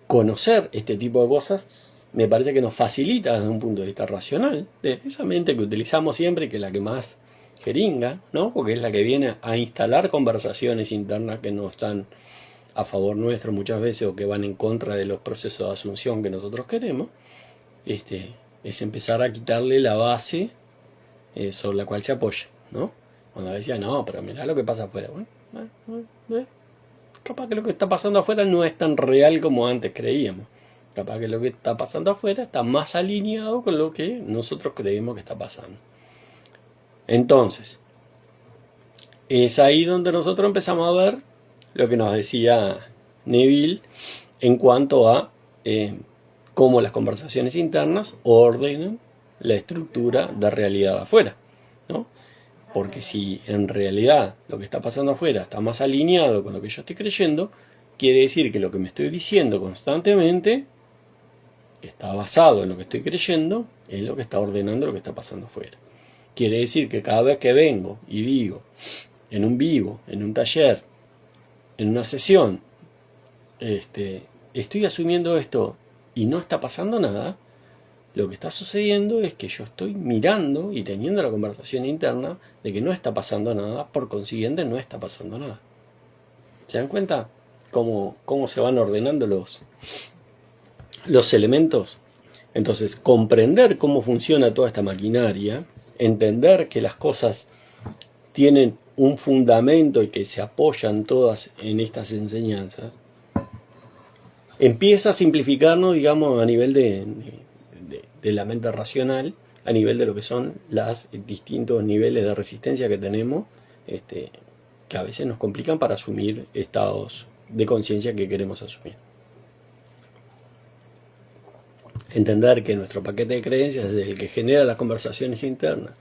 conocer este tipo de cosas me parece que nos facilita desde un punto de vista racional, de esa mente que utilizamos siempre, que es la que más jeringa, ¿no? Porque es la que viene a instalar conversaciones internas que no están a favor nuestro muchas veces o que van en contra de los procesos de asunción que nosotros queremos. Es empezar a quitarle la base sobre la cual se apoya, ¿no? Cuando decía, no, pero mirá lo que pasa afuera. Bueno, capaz que lo que está pasando afuera no es tan real como antes creíamos. Capaz que lo que está pasando afuera está más alineado con lo que nosotros creemos que está pasando. Entonces, es ahí donde nosotros empezamos a ver lo que nos decía Neville en cuanto a cómo las conversaciones internas ordenan la estructura de realidad afuera, ¿no? Porque si en realidad lo que está pasando afuera está más alineado con lo que yo estoy creyendo, quiere decir que lo que me estoy diciendo constantemente, que está basado en lo que estoy creyendo, es lo que está ordenando lo que está pasando afuera. Quiere decir que cada vez que vengo y digo, en un vivo, en un taller, en una sesión, estoy asumiendo esto y no está pasando nada, lo que está sucediendo es que yo estoy mirando y teniendo la conversación interna de que no está pasando nada, por consiguiente no está pasando nada. ¿Se dan cuenta cómo se van ordenando los elementos? Entonces, comprender cómo funciona toda esta maquinaria, entender que las cosas tienen un fundamento y que se apoyan todas en estas enseñanzas, empieza a simplificarnos, digamos, a nivel de la mente racional, a nivel de lo que son los distintos niveles de resistencia que tenemos, que a veces nos complican para asumir estados de conciencia que queremos asumir. Entender que nuestro paquete de creencias es el que genera las conversaciones internas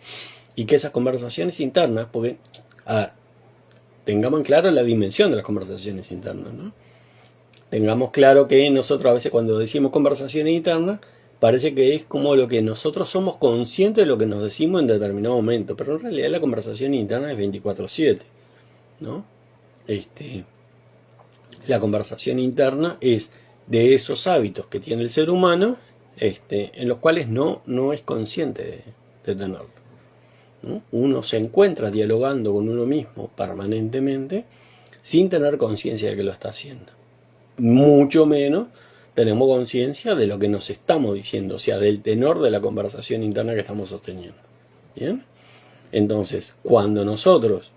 y que esas conversaciones internas, porque tengamos en claro la dimensión de las conversaciones internas, ¿no? Tengamos claro que nosotros a veces cuando decimos conversaciones internas parece que es como lo que nosotros somos conscientes de lo que nos decimos en determinado momento, pero en realidad la conversación interna es 24/7, ¿no? La conversación interna es de esos hábitos que tiene el ser humano, en los cuales no es consciente de tenerlo, ¿no? Uno se encuentra dialogando con uno mismo permanentemente sin tener conciencia de que lo está haciendo. Mucho menos tenemos conciencia de lo que nos estamos diciendo, o sea, del tenor de la conversación interna que estamos sosteniendo. ¿Bien? Entonces, cuando nosotros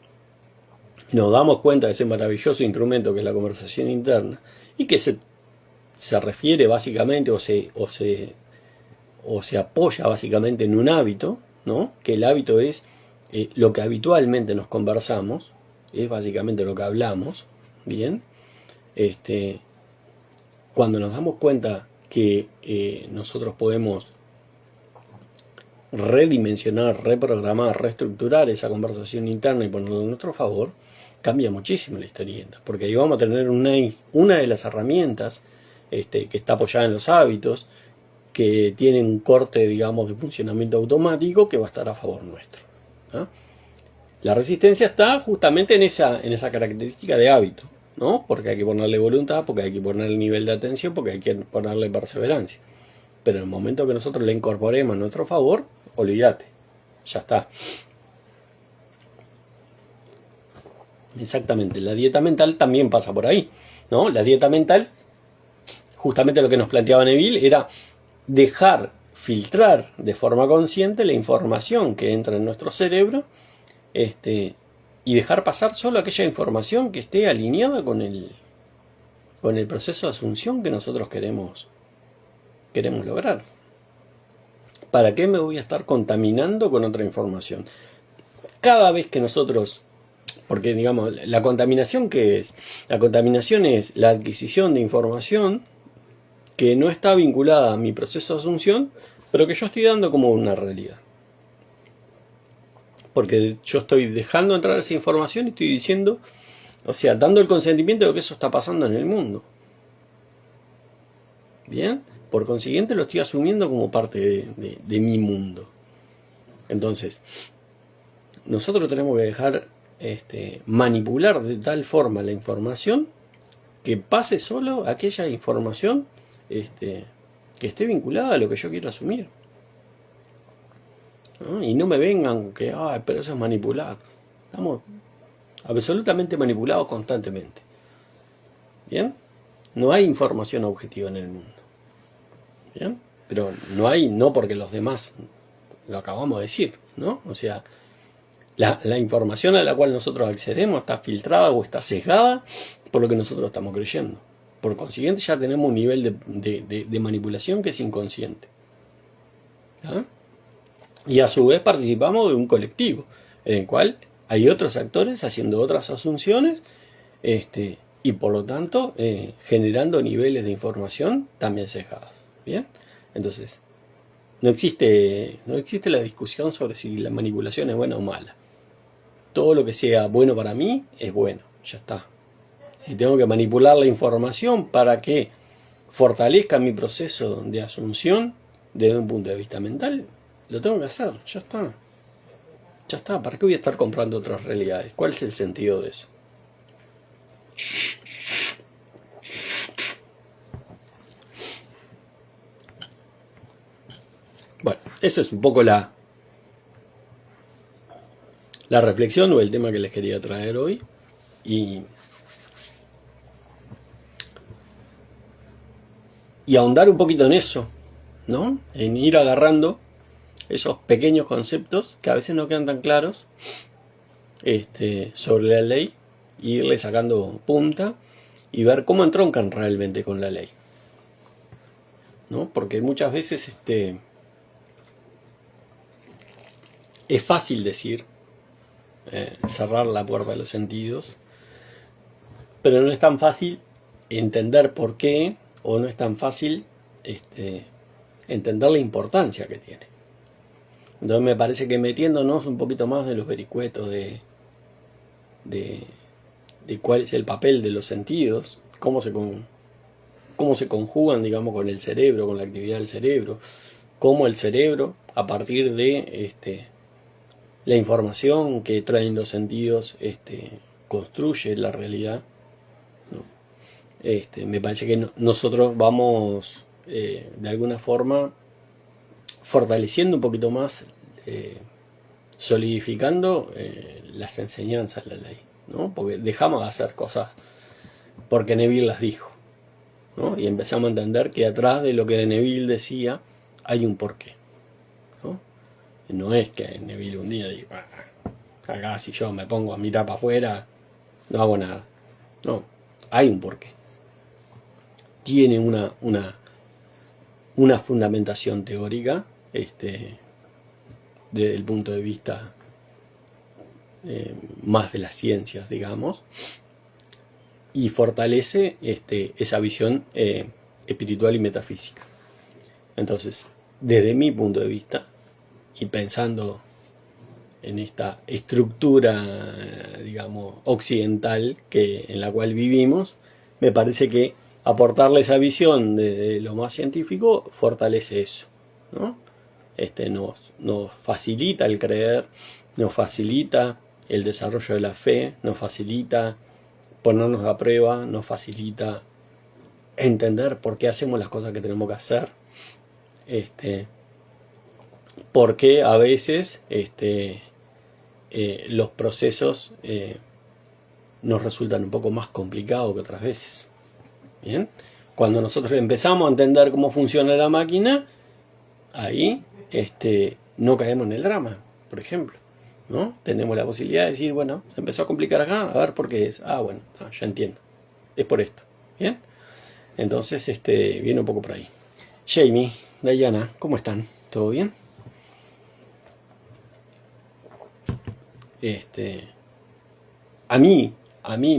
nos damos cuenta de ese maravilloso instrumento que es la conversación interna y que se refiere básicamente o se apoya básicamente en un hábito, ¿no? Que el hábito es lo que habitualmente nos conversamos, es básicamente lo que hablamos, ¿bien? Cuando nos damos cuenta que nosotros podemos redimensionar, reprogramar, reestructurar esa conversación interna y ponerla a nuestro favor, cambia muchísimo la historieta, porque ahí vamos a tener una de las herramientas que está apoyada en los hábitos, que tiene un corte, digamos, de funcionamiento automático que va a estar a favor nuestro. ¿Ah? La resistencia está justamente en esa característica de hábito, ¿no? Porque hay que ponerle voluntad, porque hay que ponerle nivel de atención, porque hay que ponerle perseverancia. Pero en el momento que nosotros le incorporemos a nuestro favor, olvídate, ya está. Exactamente, la dieta mental también pasa por ahí, ¿no? La dieta mental, justamente lo que nos planteaba Neville era dejar filtrar de forma consciente la información que entra en nuestro cerebro, y dejar pasar solo aquella información que esté alineada con el proceso de asunción que nosotros queremos lograr. ¿Para qué me voy a estar contaminando con otra información? Cada vez que nosotros, porque digamos, la contaminación, ¿qué es? La contaminación es la adquisición de información que no está vinculada a mi proceso de asunción, pero que yo estoy dando como una realidad. Porque yo estoy dejando entrar esa información y estoy diciendo, o sea, dando el consentimiento de que eso está pasando en el mundo. ¿Bien? Por consiguiente lo estoy asumiendo como parte de mi mundo. Entonces, nosotros tenemos que dejar manipular de tal forma la información que pase solo aquella información que esté vinculada a lo que yo quiero asumir. ¿No? Y no me vengan que, pero eso es manipular. Estamos absolutamente manipulados constantemente. ¿Bien? No hay información objetiva en el mundo. ¿Bien? Pero no hay, no porque los demás lo acabamos de decir, ¿no? O sea, la información a la cual nosotros accedemos está filtrada o está sesgada por lo que nosotros estamos creyendo. Por consiguiente ya tenemos un nivel de manipulación que es inconsciente. ¿Ah? Y a su vez participamos de un colectivo en el cual hay otros actores haciendo otras asunciones, y por lo tanto generando niveles de información también sesgados. ¿Bien? Entonces, no existe la discusión sobre si la manipulación es buena o mala. Todo lo que sea bueno para mí es bueno, ya está. Si tengo que manipular la información para que fortalezca mi proceso de asunción desde un punto de vista mental, lo tengo que hacer, ya está. Ya está, ¿para qué voy a estar comprando otras realidades? ¿Cuál es el sentido de eso? Bueno, esa es un poco la reflexión o el tema que les quería traer hoy. Y ahondar un poquito en eso, ¿no? En ir agarrando esos pequeños conceptos que a veces no quedan tan claros sobre la ley, e irle sacando punta y ver cómo entroncan realmente con la ley, ¿no? Porque muchas veces es fácil decir cerrar la puerta de los sentidos, pero no es tan fácil entender por qué, o no es tan fácil entender la importancia que tiene. Entonces me parece que metiéndonos un poquito más de los vericuetos de cuál es el papel de los sentidos, cómo se conjugan, digamos, con el cerebro, con la actividad del cerebro, cómo el cerebro, a partir de la información que traen los sentidos, construye la realidad, ¿no? Me parece que nosotros vamos de alguna forma fortaleciendo un poquito más, solidificando las enseñanzas de la ley, ¿no? Porque dejamos de hacer cosas porque Neville las dijo, ¿no? Y empezamos a entender que atrás de lo que Neville decía hay un porqué, ¿no? No es que Neville un día diga, acá si yo me pongo a mirar para afuera no hago nada. No, hay un porqué. Tiene una fundamentación teórica, desde el punto de vista más de las ciencias, digamos, y fortalece esa visión espiritual y metafísica. Entonces, desde mi punto de vista, y pensando en esta estructura, digamos, occidental en la cual vivimos, me parece que aportarle esa visión de lo más científico fortalece eso, ¿no? Nos facilita el creer, nos facilita el desarrollo de la fe, nos facilita ponernos a prueba, nos facilita entender por qué hacemos las cosas que tenemos que hacer, por qué a veces los procesos nos resultan un poco más complicados que otras veces. Bien, cuando nosotros empezamos a entender cómo funciona la máquina, ahí no caemos en el drama, por ejemplo, ¿no? Tenemos la posibilidad de decir, bueno, se empezó a complicar acá, a ver por qué es. Bueno, ya entiendo, es por esto. Bien, entonces viene un poco por ahí. Jamie, Diana, ¿cómo están? ¿Todo bien? A mí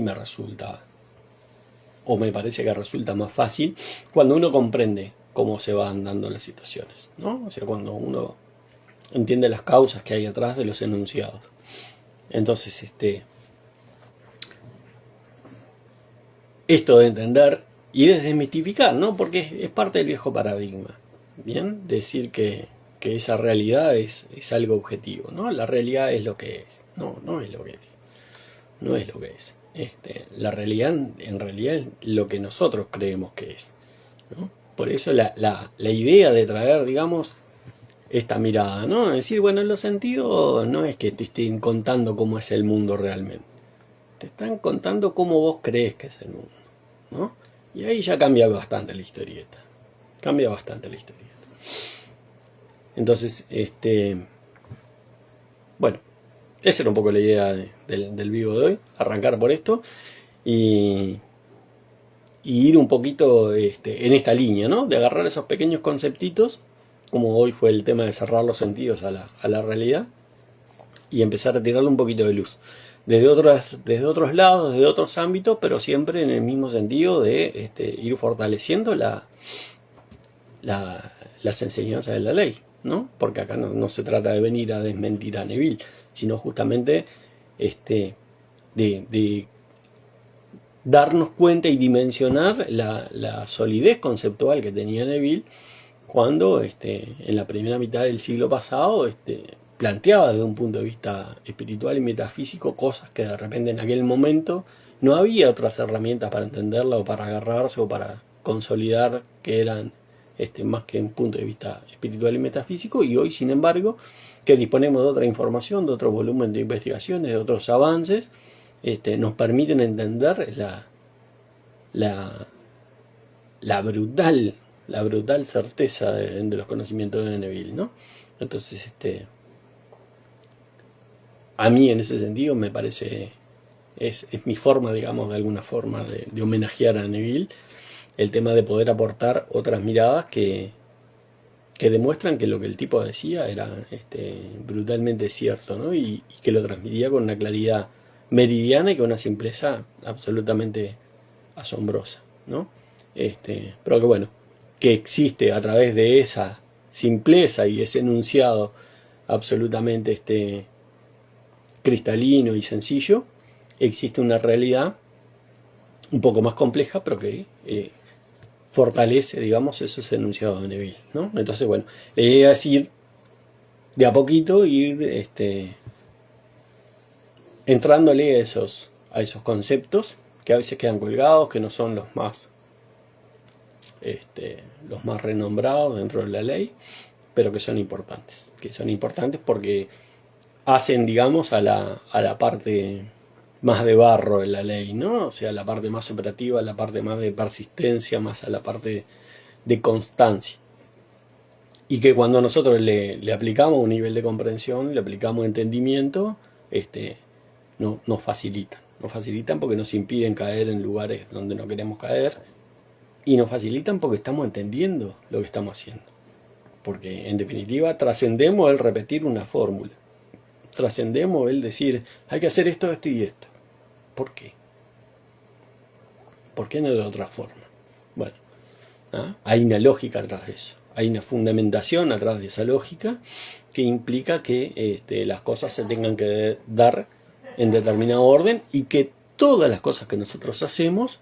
me resulta, o me parece que resulta más fácil cuando uno comprende cómo se van dando las situaciones, ¿no? O sea, cuando uno entiende las causas que hay atrás de los enunciados. Entonces, esto de entender y de desmitificar, ¿no? Porque es parte del viejo paradigma, ¿bien? Decir que esa realidad es algo objetivo, ¿no? La realidad es lo que es. No es lo que es. No es lo que es. La realidad, en realidad, es lo que nosotros creemos que es, ¿no? Por eso la idea de traer, digamos, esta mirada, ¿no? Decir, bueno, en los sentidos no es que te estén contando cómo es el mundo realmente. Te están contando cómo vos crees que es el mundo, ¿no? Y ahí ya cambia bastante la historieta. Cambia bastante la historieta. Entonces, bueno, esa era un poco la idea del vivo de hoy, arrancar por esto y ir un poquito en esta línea, ¿no? De agarrar esos pequeños conceptitos, como hoy fue el tema de cerrar los sentidos a la realidad, y empezar a tirarle un poquito de luz. Desde otros lados, desde otros ámbitos, pero siempre en el mismo sentido de ir fortaleciendo las enseñanzas de la ley, ¿no? Porque acá no se trata de venir a desmentir a Neville, sino justamente de darnos cuenta y dimensionar la solidez conceptual que tenía Neville cuando en la primera mitad del siglo pasado planteaba desde un punto de vista espiritual y metafísico cosas que de repente en aquel momento no había otras herramientas para entenderla o para agarrarse o para consolidar, que eran más que un punto de vista espiritual y metafísico, y hoy sin embargo que disponemos de otra información, de otro volumen de investigaciones, de otros avances, nos permiten entender la brutal certeza de los conocimientos de Neville, ¿no? Entonces, a mí en ese sentido me parece, es mi forma, digamos, de alguna forma de homenajear a Neville, el tema de poder aportar otras miradas que demuestran que lo que el tipo decía era brutalmente cierto, ¿no? Y que lo transmitía con una claridad meridiana y con una simpleza absolutamente asombrosa, ¿no? Pero que bueno, que existe a través de esa simpleza y ese enunciado absolutamente cristalino y sencillo, existe una realidad un poco más compleja, pero que fortalece, digamos, esos enunciados de Neville, ¿no? Entonces, bueno, la idea es ir de a poquito, ir entrándole a esos conceptos que a veces quedan colgados, que no son los más renombrados dentro de la ley, pero que son importantes porque hacen, digamos, a la parte más de barro de la ley, ¿no? O sea, la parte más operativa, la parte más de persistencia, más a la parte de constancia. Y que cuando nosotros le aplicamos un nivel de comprensión, le aplicamos entendimiento, nos facilitan porque nos impiden caer en lugares donde no queremos caer, y nos facilitan porque estamos entendiendo lo que estamos haciendo. Porque en definitiva trascendemos el repetir una fórmula. Trascendemos el decir, hay que hacer esto, esto y esto. ¿Por qué? ¿Por qué no de otra forma? Bueno, hay una lógica atrás de eso. Hay una fundamentación atrás de esa lógica que implica que las cosas se tengan que dar en determinado orden y que todas las cosas que nosotros hacemos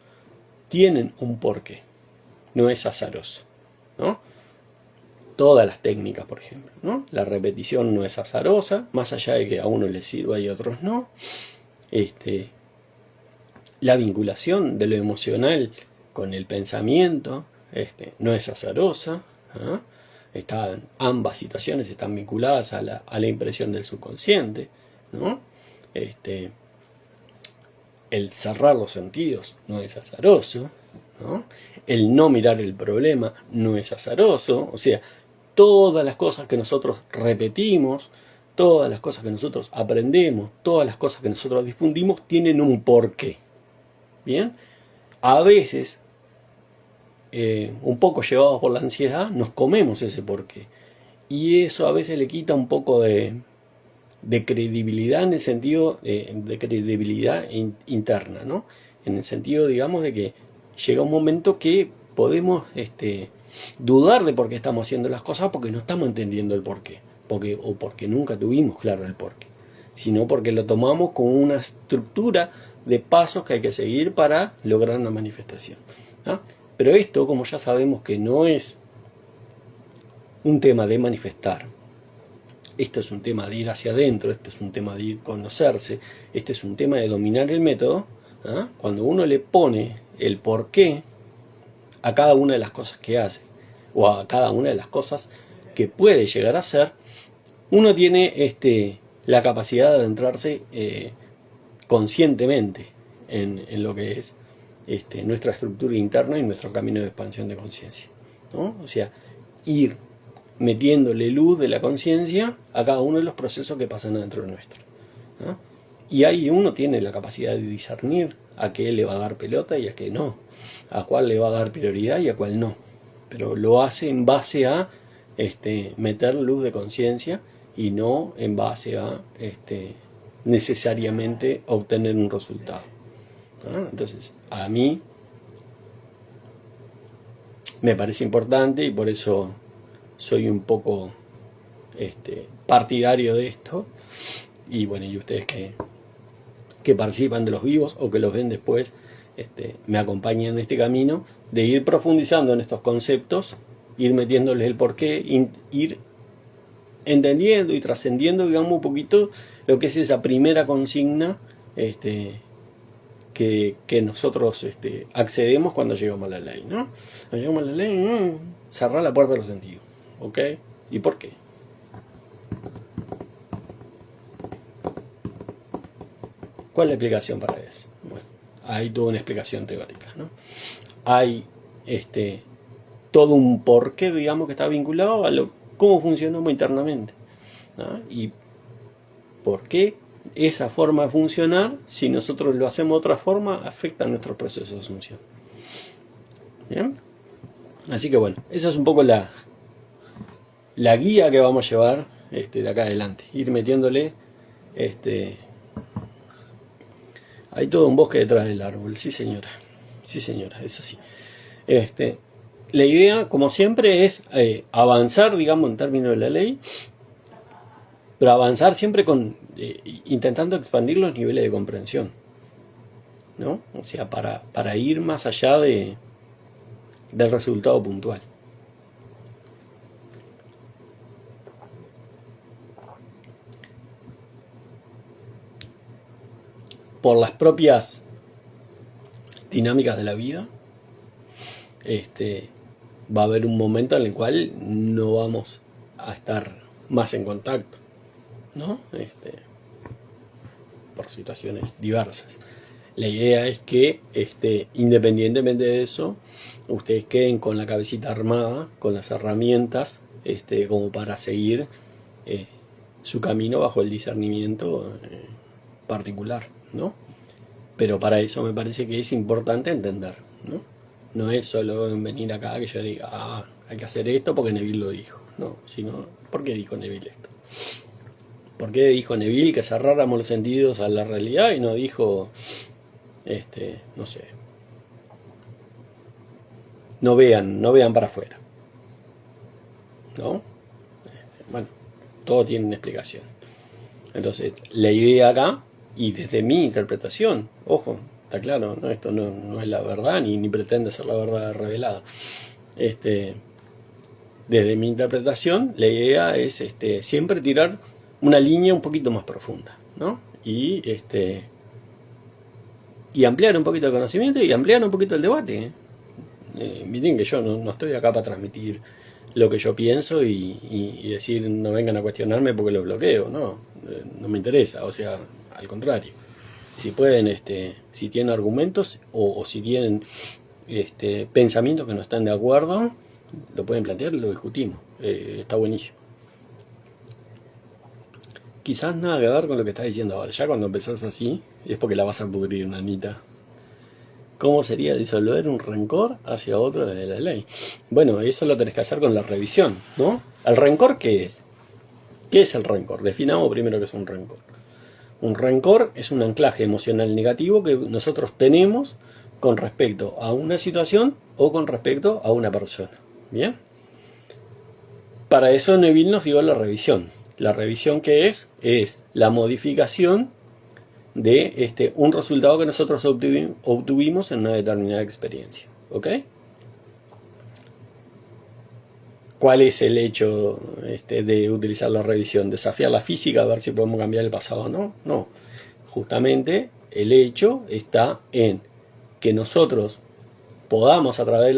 tienen un porqué, no es azaroso, ¿no? Todas las técnicas, por ejemplo, ¿no? La repetición no es azarosa, más allá de que a uno le sirva y a otros no. La vinculación de lo emocional con el pensamiento no es azarosa, ¿ah? Ambas situaciones están vinculadas a la impresión del subconsciente, ¿no? El cerrar los sentidos no es azaroso, ¿no? El no mirar el problema no es azaroso. O sea, todas las cosas que nosotros repetimos, todas las cosas que nosotros aprendemos, todas las cosas que nosotros difundimos tienen un porqué. Bien, a veces, un poco llevados por la ansiedad, nos comemos ese porqué. Y eso a veces le quita un poco de credibilidad, en el sentido de credibilidad interna, ¿no? En el sentido, digamos, de que llega un momento que podemos dudar de por qué estamos haciendo las cosas, porque no estamos entendiendo el porqué, o porque nunca tuvimos claro el porqué, sino porque lo tomamos como una estructura de pasos que hay que seguir para lograr una manifestación, ¿no? Pero esto, como ya sabemos que no es un tema de manifestar, esto es un tema de ir hacia adentro, este es un tema de ir a conocerse, este es un tema de dominar el método, ¿ah? Cuando uno le pone el porqué a cada una de las cosas que hace, o a cada una de las cosas que puede llegar a hacer, uno tiene la capacidad de adentrarse conscientemente en lo que es nuestra estructura interna y nuestro camino de expansión de conciencia, ¿no? O sea, ir metiéndole luz de la conciencia a cada uno de los procesos que pasan dentro nuestro, ¿no? Y ahí uno tiene la capacidad de discernir a qué le va a dar pelota y a qué no, a cuál le va a dar prioridad y a cuál no. Pero lo hace en base a meter luz de conciencia y no en base a necesariamente obtener un resultado, ¿no? Entonces, a mí me parece importante y por eso soy un poco partidario de esto. Y bueno, y ustedes que participan de los vivos o que los ven después, me acompañan en este camino de ir profundizando en estos conceptos, ir metiéndoles el porqué, ir entendiendo y trascendiendo, digamos, un poquito lo que es esa primera consigna que nosotros accedemos cuando llegamos a la ley, ¿no? Cuando llegamos a la ley, cerrar la puerta de los sentidos, ¿ok? ¿Y por qué? ¿Cuál es la explicación para eso? Bueno, hay toda una explicación teórica, ¿no? Hay todo un porqué, digamos, que está vinculado a cómo funcionamos internamente, ¿no? Y por qué esa forma de funcionar, si nosotros lo hacemos de otra forma, afecta a nuestro proceso de asunción. ¿Bien? Así que bueno, esa es un poco la guía que vamos a llevar de acá adelante. Ir metiéndole hay todo un bosque detrás del árbol, sí señora, es así. La idea, como siempre, es avanzar, digamos, en términos de la ley, pero avanzar siempre intentando expandir los niveles de comprensión, ¿no? O sea, para ir más allá del resultado puntual. Por las propias dinámicas de la vida, va a haber un momento en el cual no vamos a estar más en contacto, ¿no? Por situaciones diversas. La idea es que, independientemente de eso, ustedes queden con la cabecita armada, con las herramientas, como para seguir su camino bajo el discernimiento particular, ¿no? Pero para eso me parece que es importante entender, ¿no? No es solo venir acá que yo diga, hay que hacer esto porque Neville lo dijo, no, sino, ¿por qué dijo Neville esto? ¿Por qué dijo Neville que cerráramos los sentidos a la realidad y no dijo, no sé, no vean para afuera, ¿no? Bueno, todo tiene una explicación. Entonces, la idea acá, y desde mi interpretación, ojo, Está claro, ¿no? Esto no es la verdad ni pretende ser la verdad revelada. Desde mi interpretación, la idea es siempre tirar una línea un poquito más profunda, ¿no? Y ampliar un poquito el conocimiento y ampliar un poquito el debate. Miren que yo no estoy acá para transmitir lo que yo pienso y decir no vengan a cuestionarme porque lo bloqueo, no me interesa, o sea, al contrario. Si pueden, si tienen argumentos o si tienen pensamientos que no están de acuerdo, lo pueden plantear, lo discutimos, está buenísimo. Quizás nada que ver con lo que estás diciendo ahora. Ya cuando empezás así, es porque la vas a pudrir, nanita. ¿Cómo sería disolver un rencor hacia otro de la ley? Bueno, eso lo tenés que hacer con la revisión, ¿no? ¿El rencor qué es? ¿Qué es el rencor? Definamos primero qué es un rencor. Un rencor es un anclaje emocional negativo que nosotros tenemos con respecto a una situación o con respecto a una persona. ¿Bien? Para eso Neville nos dio la revisión. La revisión, ¿qué es? Es la modificación de un resultado que nosotros obtuvimos en una determinada experiencia. ¿Ok? ¿Cuál es el hecho de utilizar la revisión? ¿Desafiar la física a ver si podemos cambiar el pasado o no? No. Justamente el hecho está en que nosotros podamos, a través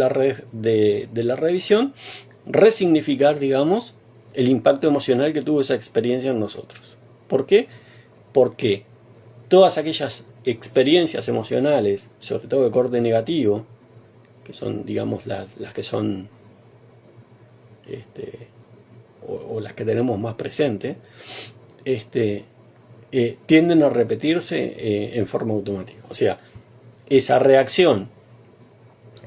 de la revisión, resignificar, digamos, el impacto emocional que tuvo esa experiencia en nosotros. ¿Por qué? Porque todas aquellas experiencias emocionales, sobre todo de corte negativo, que son, digamos, las que son o las que tenemos más presente, tienden a repetirse en forma automática. O sea, esa reacción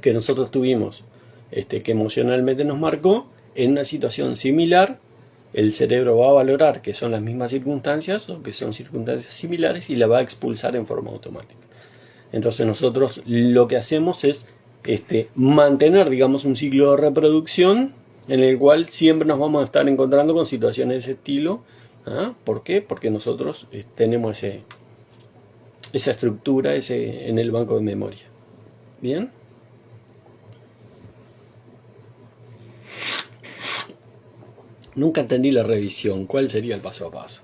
que nosotros tuvimos, que emocionalmente nos marcó, en una situación similar, el cerebro va a valorar que son las mismas circunstancias o que son circunstancias similares y la va a expulsar en forma automática. Entonces nosotros lo que hacemos es mantener, digamos, un ciclo de reproducción en el cual siempre nos vamos a estar encontrando con situaciones de ese estilo. ¿Ah? ¿Por qué? Porque nosotros tenemos esa estructura en el banco de memoria. ¿Bien? Nunca entendí la revisión. ¿Cuál sería el paso a paso?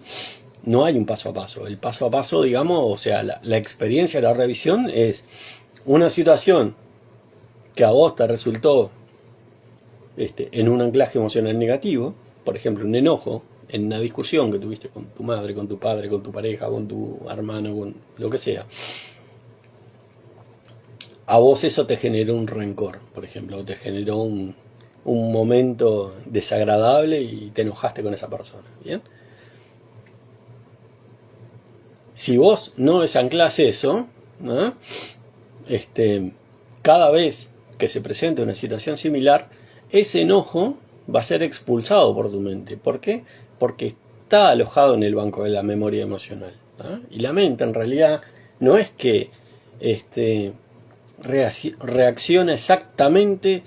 No hay un paso a paso. El paso a paso, digamos, o sea, la experiencia de la revisión es una situación que a vos te resultó en un anclaje emocional negativo, por ejemplo, un enojo, en una discusión que tuviste con tu madre, con tu padre, con tu pareja, con tu hermano, con lo que sea. A vos eso te generó un rencor, por ejemplo, te generó un momento desagradable y te enojaste con esa persona. ¿Bien? Si vos no desanclás eso, ¿no? Cada vez que se presente una situación similar, ese enojo va a ser expulsado por tu mente. ¿Por qué? Porque está alojado en el banco de la memoria emocional. ¿No? Y la mente en realidad no es que reacciona exactamente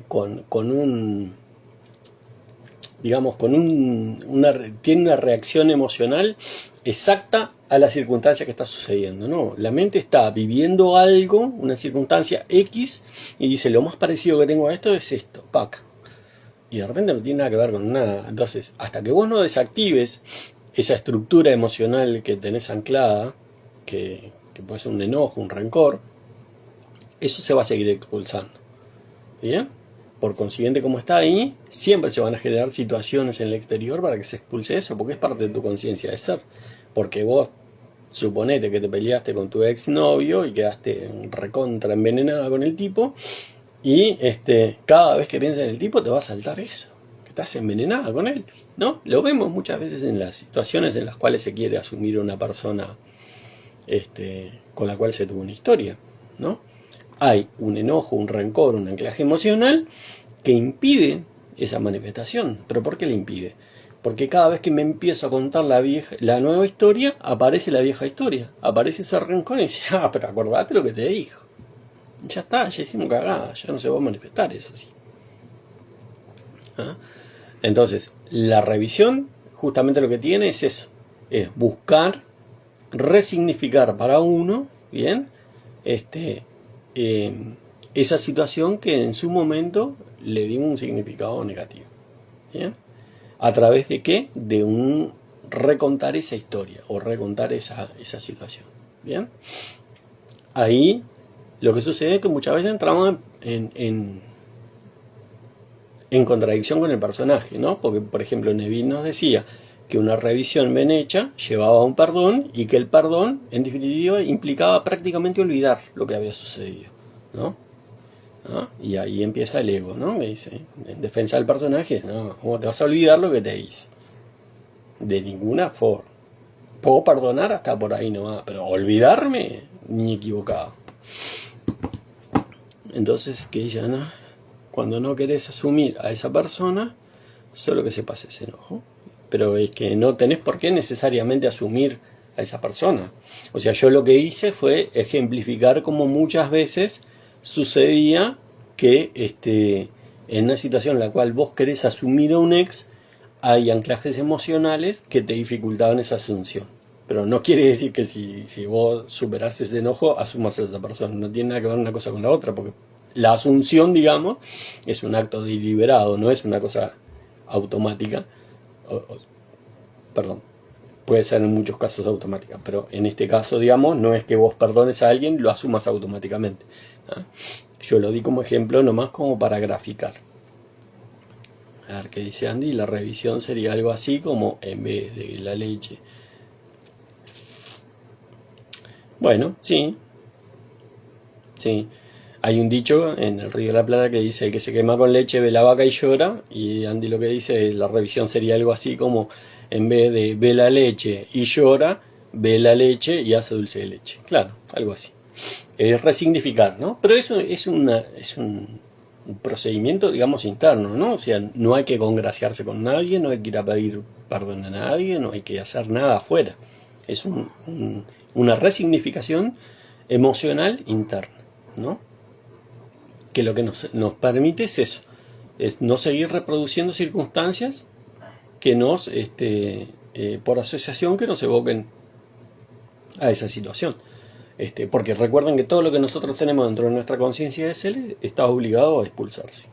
con un, digamos, tiene una reacción emocional exacta a la circunstancia que está sucediendo. No, la mente está viviendo algo, una circunstancia X, y dice, lo más parecido que tengo a esto es esto, pac. Y de repente no tiene nada que ver con nada. Entonces, hasta que vos no desactives esa estructura emocional que tenés anclada, que puede ser un enojo, un rencor, eso se va a seguir expulsando. ¿Bien? Por consiguiente, como está ahí, siempre se van a generar situaciones en el exterior para que se expulse eso, porque es parte de tu conciencia de ser. Porque vos, suponete que te peleaste con tu exnovio y quedaste recontra envenenada con el tipo, y cada vez que piensas en el tipo te va a saltar eso, que estás envenenada con él, ¿no? Lo vemos muchas veces en las situaciones en las cuales se quiere asumir una persona con la cual se tuvo una historia, ¿no? Hay un enojo, un rencor, un anclaje emocional que impide esa manifestación. ¿Pero por qué le impide? Porque cada vez que me empiezo a contar la nueva historia, aparece la vieja historia. Aparece ese rencor y dice, pero acordate lo que te dijo. Ya está, ya hicimos cagada, ya no se va a manifestar eso así. ¿Ah? Entonces, la revisión justamente lo que tiene es eso. Es buscar resignificar para uno, ¿bien?, eh, esa situación que en su momento le dio un significado negativo. ¿Bien? ¿A través de qué? De un recontar esa historia o recontar esa situación. ¿Bien? Ahí lo que sucede es que muchas veces entramos en contradicción con el personaje, ¿no? Porque, por ejemplo, Neville nos decía que una revisión bien hecha llevaba a un perdón y que el perdón, en definitiva, implicaba prácticamente olvidar lo que había sucedido, ¿no? ¿No? Y ahí empieza el ego, ¿no? Que dice, en defensa del personaje, no, ¿cómo te vas a olvidar lo que te hizo? De ninguna forma. Puedo perdonar hasta por ahí nomás, pero olvidarme, ni equivocado. Entonces, ¿qué dice? No, cuando no querés asumir a esa persona, solo que se pase ese enojo. Pero es que no tenés por qué necesariamente asumir a esa persona. O sea, yo lo que hice fue ejemplificar como muchas veces sucedía que en una situación en la cual vos querés asumir a un ex, hay anclajes emocionales que te dificultaban esa asunción. Pero no quiere decir que si vos superás ese enojo, asumas a esa persona. No tiene nada que ver una cosa con la otra, porque la asunción, digamos, es un acto deliberado, no es una cosa automática. Perdón, puede ser en muchos casos automática, pero en este caso, digamos, no es que vos perdones a alguien, lo asumas automáticamente. ¿Ah? Yo lo di como ejemplo nomás como para graficar. A ver qué dice Andy. La revisión sería algo así como en vez de la leche. Bueno, sí. Sí. Hay un dicho en el Río de la Plata que dice: el que se quema con leche ve la vaca y llora. Y Andy lo que dice es: la revisión sería algo así como en vez de ve la leche y llora, ve la leche y hace dulce de leche. Claro, algo así. Es resignificar, ¿no? Pero eso es un procedimiento, digamos, interno, ¿no? O sea, no hay que congraciarse con nadie, no hay que ir a pedir perdón a nadie, no hay que hacer nada afuera. Es una resignificación emocional interna, ¿no? Que lo que nos permite es eso, es no seguir reproduciendo circunstancias que nos, por asociación, que nos evoquen a esa situación. Porque recuerden que todo lo que nosotros tenemos dentro de nuestra conciencia de ser está obligado a expulsarse.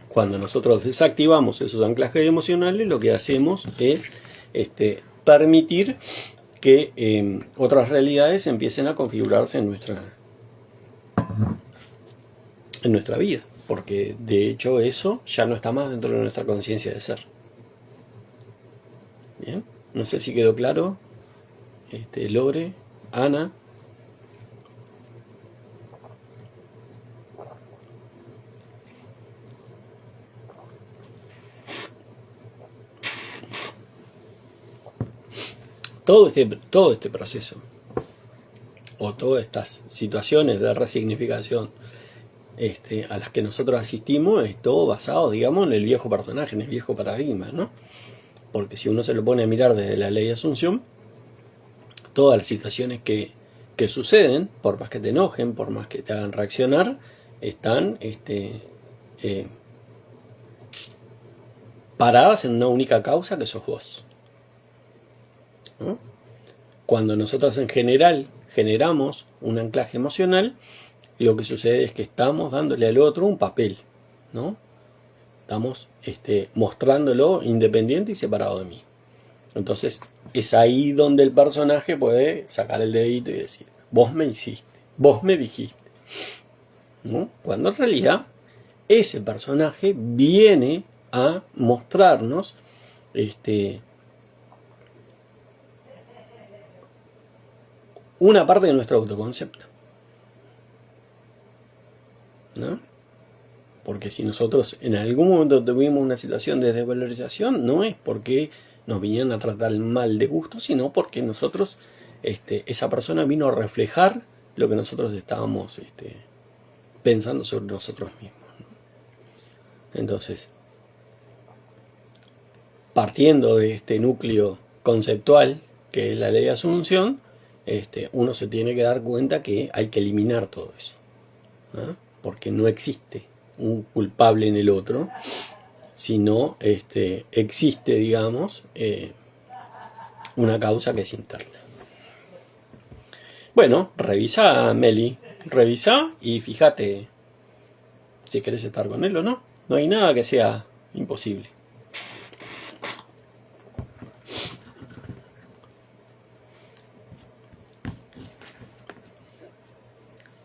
Cuando nosotros desactivamos esos anclajes emocionales, lo que hacemos es permitir que otras realidades empiecen a configurarse en nuestra vida. Porque de hecho eso ya no está más dentro de nuestra conciencia de ser. Bien, no sé si quedó claro. Lore, Ana. Todo este proceso o todas estas situaciones de resignificación a las que nosotros asistimos es todo basado, digamos, en el viejo personaje, en el viejo paradigma, ¿no? Porque si uno se lo pone a mirar desde la ley de Asunción, todas las situaciones que suceden, por más que te enojen, por más que te hagan reaccionar, están paradas en una única causa que sos vos, ¿no? Cuando nosotros en general generamos un anclaje emocional, lo que sucede es que estamos dándole al otro un papel, ¿no? Estamos mostrándolo independiente y separado de mí. Entonces es ahí donde el personaje puede sacar el dedito y decir: vos me hiciste, vos me dijiste, ¿no? Cuando en realidad ese personaje viene a mostrarnos una parte de nuestro autoconcepto, ¿no? Porque si nosotros en algún momento tuvimos una situación de desvalorización, no es porque nos vinieron a tratar mal de gusto, sino porque nosotros, esa persona vino a reflejar lo que nosotros estábamos pensando sobre nosotros mismos, ¿no? Entonces, partiendo de este núcleo conceptual que es la ley de Asunción, uno se tiene que dar cuenta que hay que eliminar todo eso, ¿no? Porque no existe un culpable en el otro, sino existe, digamos, una causa que es interna. Bueno, revisa, Meli, revisa y fíjate si querés estar con él o no. No hay nada que sea imposible.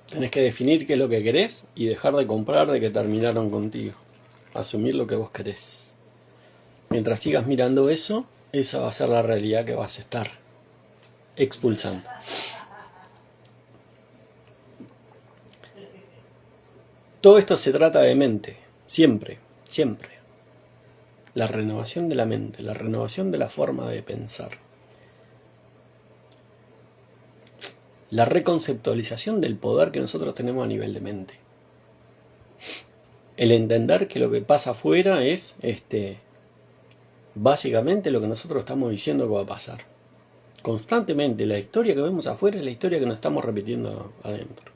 Tenés que definir qué es lo que querés y dejar de comprar de que terminaron contigo. Asumir lo que vos querés. Mientras sigas mirando eso, esa va a ser la realidad que vas a estar expulsando. Todo esto se trata de mente, siempre, siempre. La renovación de la mente, la renovación de la forma de pensar. La reconceptualización del poder que nosotros tenemos a nivel de mente. El entender que lo que pasa afuera es básicamente lo que nosotros estamos diciendo que va a pasar. Constantemente la historia que vemos afuera es la historia que nos estamos repitiendo adentro.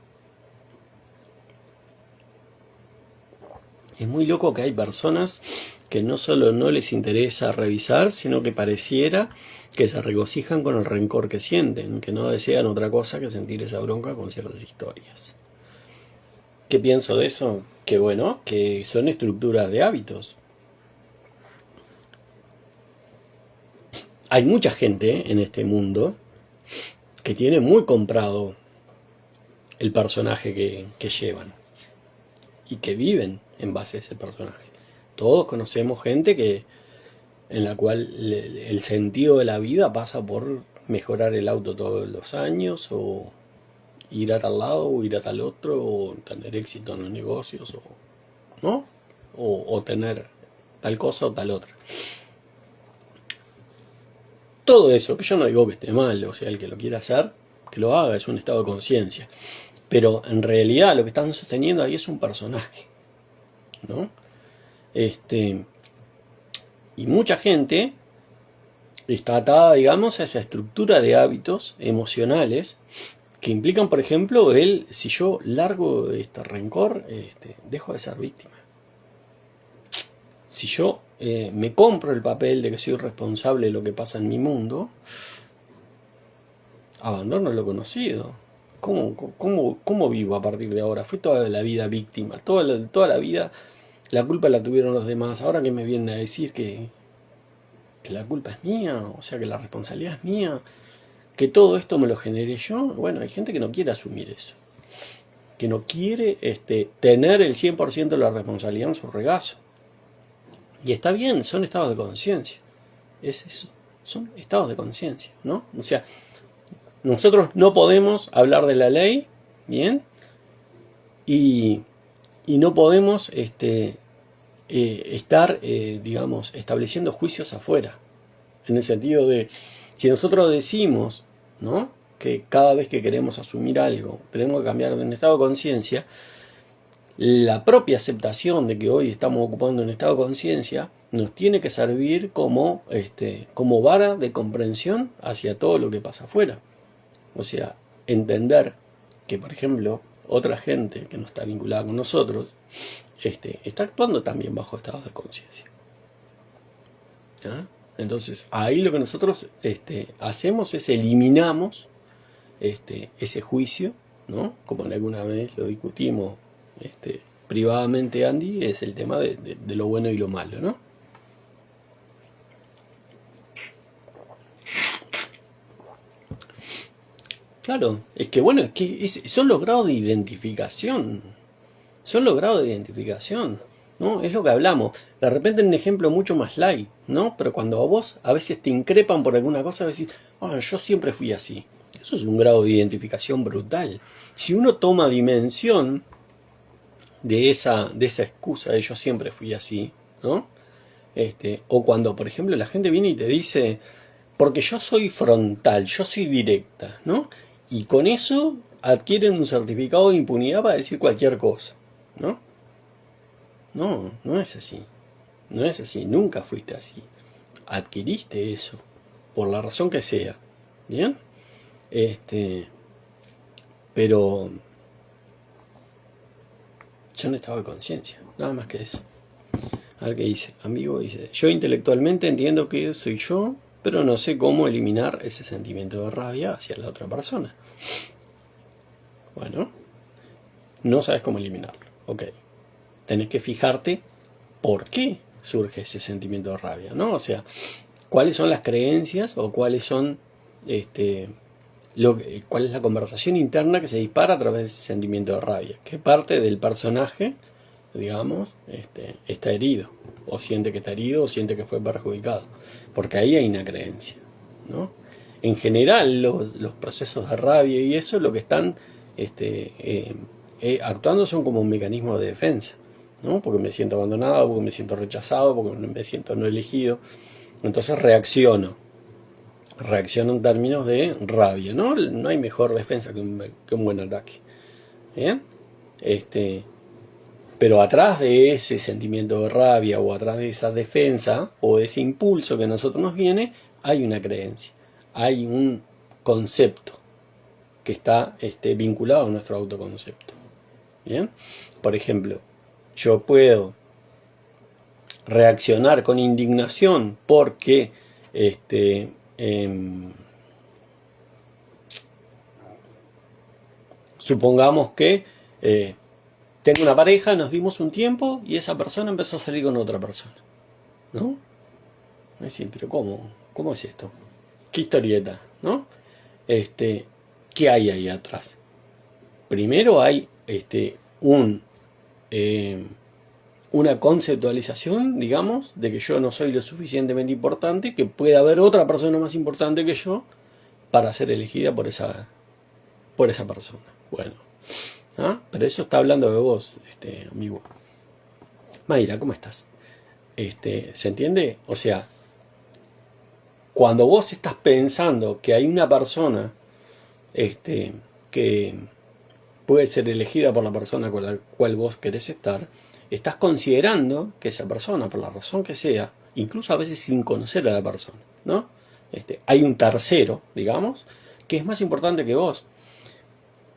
Es muy loco que hay personas que no solo no les interesa revisar, sino que pareciera que se regocijan con el rencor que sienten, que no desean otra cosa que sentir esa bronca con ciertas historias. ¿Qué pienso de eso? Que bueno, que son estructuras de hábitos. Hay mucha gente en este mundo que tiene muy comprado el personaje que llevan y que viven en base a ese personaje. Todos conocemos gente en la cual el sentido de la vida pasa por mejorar el auto todos los años, o ir a tal lado, o ir a tal otro, o tener éxito en los negocios, ¿no? O tener tal cosa o tal otra. Todo eso, que yo no digo que esté mal, o sea, el que lo quiera hacer, que lo haga, es un estado de conciencia. Pero en realidad lo que están sosteniendo ahí es un personaje, ¿no? Y mucha gente está atada, digamos, a esa estructura de hábitos emocionales que implican, por ejemplo, si yo largo este rencor, dejo de ser víctima. Si yo me compro el papel de que soy responsable de lo que pasa en mi mundo, abandono lo conocido. ¿Cómo vivo a partir de ahora? Fui toda la vida víctima, toda la vida la culpa la tuvieron los demás. Ahora que me vienen a decir que la culpa es mía, o sea que la responsabilidad es mía, que todo esto me lo generé yo. Bueno, hay gente que no quiere asumir eso, que no quiere tener el 100% de la responsabilidad en su regazo. Y está bien, son estados de conciencia. Es eso, son estados de conciencia, ¿no? O sea, nosotros no podemos hablar de la ley, ¿bien? Y no podemos estar, digamos, estableciendo juicios afuera. En el sentido de, si nosotros decimos, ¿no?, que cada vez que queremos asumir algo tenemos que cambiar de un estado de conciencia, la propia aceptación de que hoy estamos ocupando un estado de conciencia nos tiene que servir como vara de comprensión hacia todo lo que pasa afuera. O sea, entender que, por ejemplo, otra gente que no está vinculada con nosotros está actuando también bajo estados de conciencia. ¿Ah? Entonces, ahí lo que nosotros hacemos es eliminamos ese juicio, ¿no? Como alguna vez lo discutimos privadamente, Andy, es el tema de lo bueno y lo malo, ¿no? Claro, es que bueno, es que son los grados de identificación. Son los grados de identificación, ¿no? Es lo que hablamos. De repente un ejemplo mucho más light, ¿no? Pero cuando a vos a veces te increpan por alguna cosa, decís, yo siempre fui así. Eso es un grado de identificación brutal. Si uno toma dimensión de esa excusa de yo siempre fui así, ¿no? O cuando, por ejemplo, la gente viene y te dice, porque yo soy frontal, yo soy directa, ¿no? Y con eso adquieren un certificado de impunidad para decir cualquier cosa, ¿no? No, no es así. No es así, nunca fuiste así. Adquiriste eso, por la razón que sea, ¿bien? Pero son estado de conciencia, nada más que eso. A ver qué dice, amigo, dice, yo intelectualmente entiendo que soy yo, pero no sé cómo eliminar ese sentimiento de rabia hacia la otra persona. Bueno, no sabes cómo eliminarlo. Ok. Tenés que fijarte por qué surge ese sentimiento de rabia, ¿no? O sea, cuáles son las creencias o cuáles son cuál es la conversación interna que se dispara a través de ese sentimiento de rabia. ¿Qué parte del personaje, digamos, está herido? O siente que está herido o siente que fue perjudicado. Porque ahí hay una creencia, ¿no? En general, los procesos de rabia y eso lo que están actuando son como un mecanismo de defensa, ¿no? Porque me siento abandonado, porque me siento rechazado, porque me siento no elegido. Entonces reacciono en términos de rabia, ¿no? No hay mejor defensa que un buen ataque. ¿Bien? Pero atrás de ese sentimiento de rabia o atrás de esa defensa o ese impulso que a nosotros nos viene, hay una creencia, hay un concepto que está vinculado a nuestro autoconcepto. ¿Bien? Por ejemplo, yo puedo reaccionar con indignación porque supongamos que tengo una pareja, nos dimos un tiempo y esa persona empezó a salir con otra persona, ¿no? Es decir, pero ¿cómo es esto? ¿Qué historieta? ¿No? ¿Qué hay ahí atrás? Primero hay una conceptualización, digamos, de que yo no soy lo suficientemente importante, que puede haber otra persona más importante que yo para ser elegida por esa persona. Bueno, ¿ah? Pero eso está hablando de vos, amigo. Mayra, ¿cómo estás? ¿Se entiende? O sea, cuando vos estás pensando que hay una persona que puede ser elegida por la persona con la cual vos querés estar, estás considerando que esa persona, por la razón que sea, incluso a veces sin conocer a la persona, ¿no? Hay un tercero, digamos, que es más importante que vos.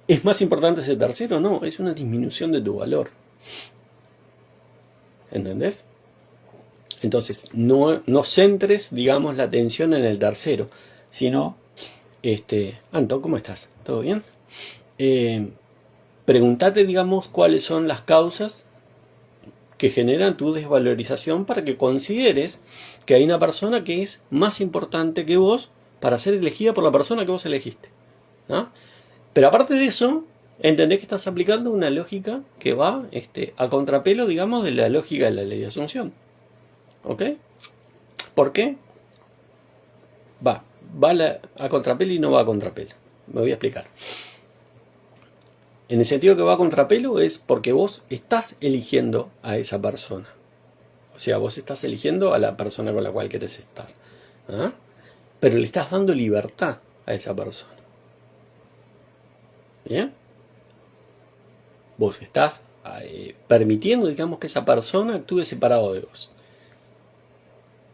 ¿Es más importante ese tercero? No, es una disminución de tu valor. ¿Entendés? Entonces, no centres, digamos, la atención en el tercero, sino, Anto, ¿cómo estás? ¿Todo bien? Pregúntate, digamos, cuáles son las causas que generan tu desvalorización para que consideres que hay una persona que es más importante que vos para ser elegida por la persona que vos elegiste, ¿no? Pero aparte de eso, entendés que estás aplicando una lógica que va a contrapelo, digamos, de la lógica de la ley de asunción. ¿Ok? ¿Por qué? Va a contrapelo y no va a contrapelo. Me voy a explicar. En el sentido que va a contrapelo es porque vos estás eligiendo a esa persona. O sea, vos estás eligiendo a la persona con la cual querés estar. ¿Ah? Pero le estás dando libertad a esa persona. ¿Bien? Vos estás permitiendo, digamos, que esa persona actúe separado de vos.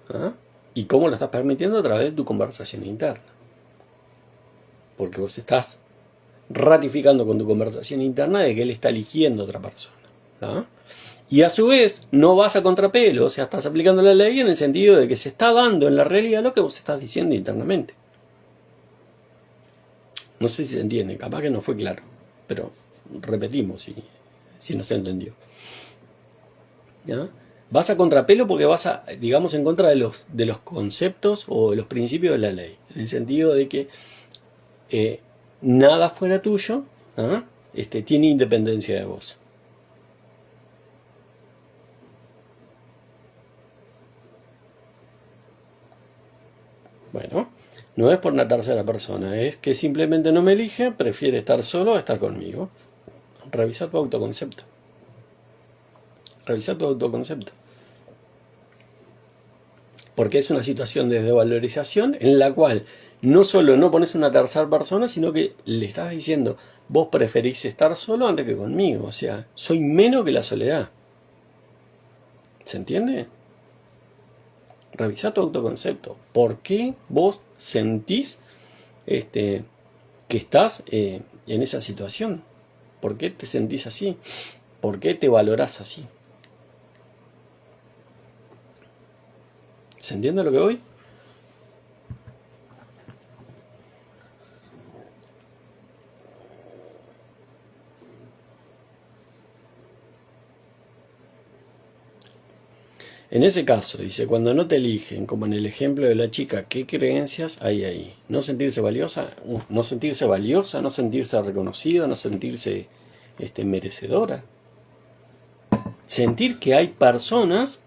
¿Ah? ¿Y cómo lo estás permitiendo? A través de tu conversación interna. Porque vos estás ratificando con tu conversación interna de que él está eligiendo a otra persona. ¿Ah? Y a su vez no vas a contrapelo, o sea, estás aplicando la ley en el sentido de que se está dando en la realidad lo que vos estás diciendo internamente. No sé si se entiende, capaz que no fue claro, pero repetimos si no se entendió. ¿Ya? Vas a contrapelo porque vas a, digamos, en contra de los conceptos o de los principios de la ley, en el sentido de que nada fuera tuyo, ¿ah? Tiene independencia de vos. Bueno, no es por una tercera persona, es que simplemente no me elige, prefiere estar solo a estar conmigo. Revisa tu autoconcepto. Revisa tu autoconcepto. Porque es una situación de desvalorización en la cual no solo no pones una tercera persona, sino que le estás diciendo, vos preferís estar solo antes que conmigo. O sea, soy menos que la soledad. ¿Se entiende? Revisa tu autoconcepto. ¿Por qué vos sentís que estás en esa situación? ¿Por qué te sentís así? ¿Por qué te valorás así? ¿Se entiende lo que voy? En ese caso, dice, cuando no te eligen, como en el ejemplo de la chica, ¿qué creencias hay ahí? No sentirse valiosa, no sentirse valiosa, no sentirse reconocida, no sentirse merecedora. Sentir que hay personas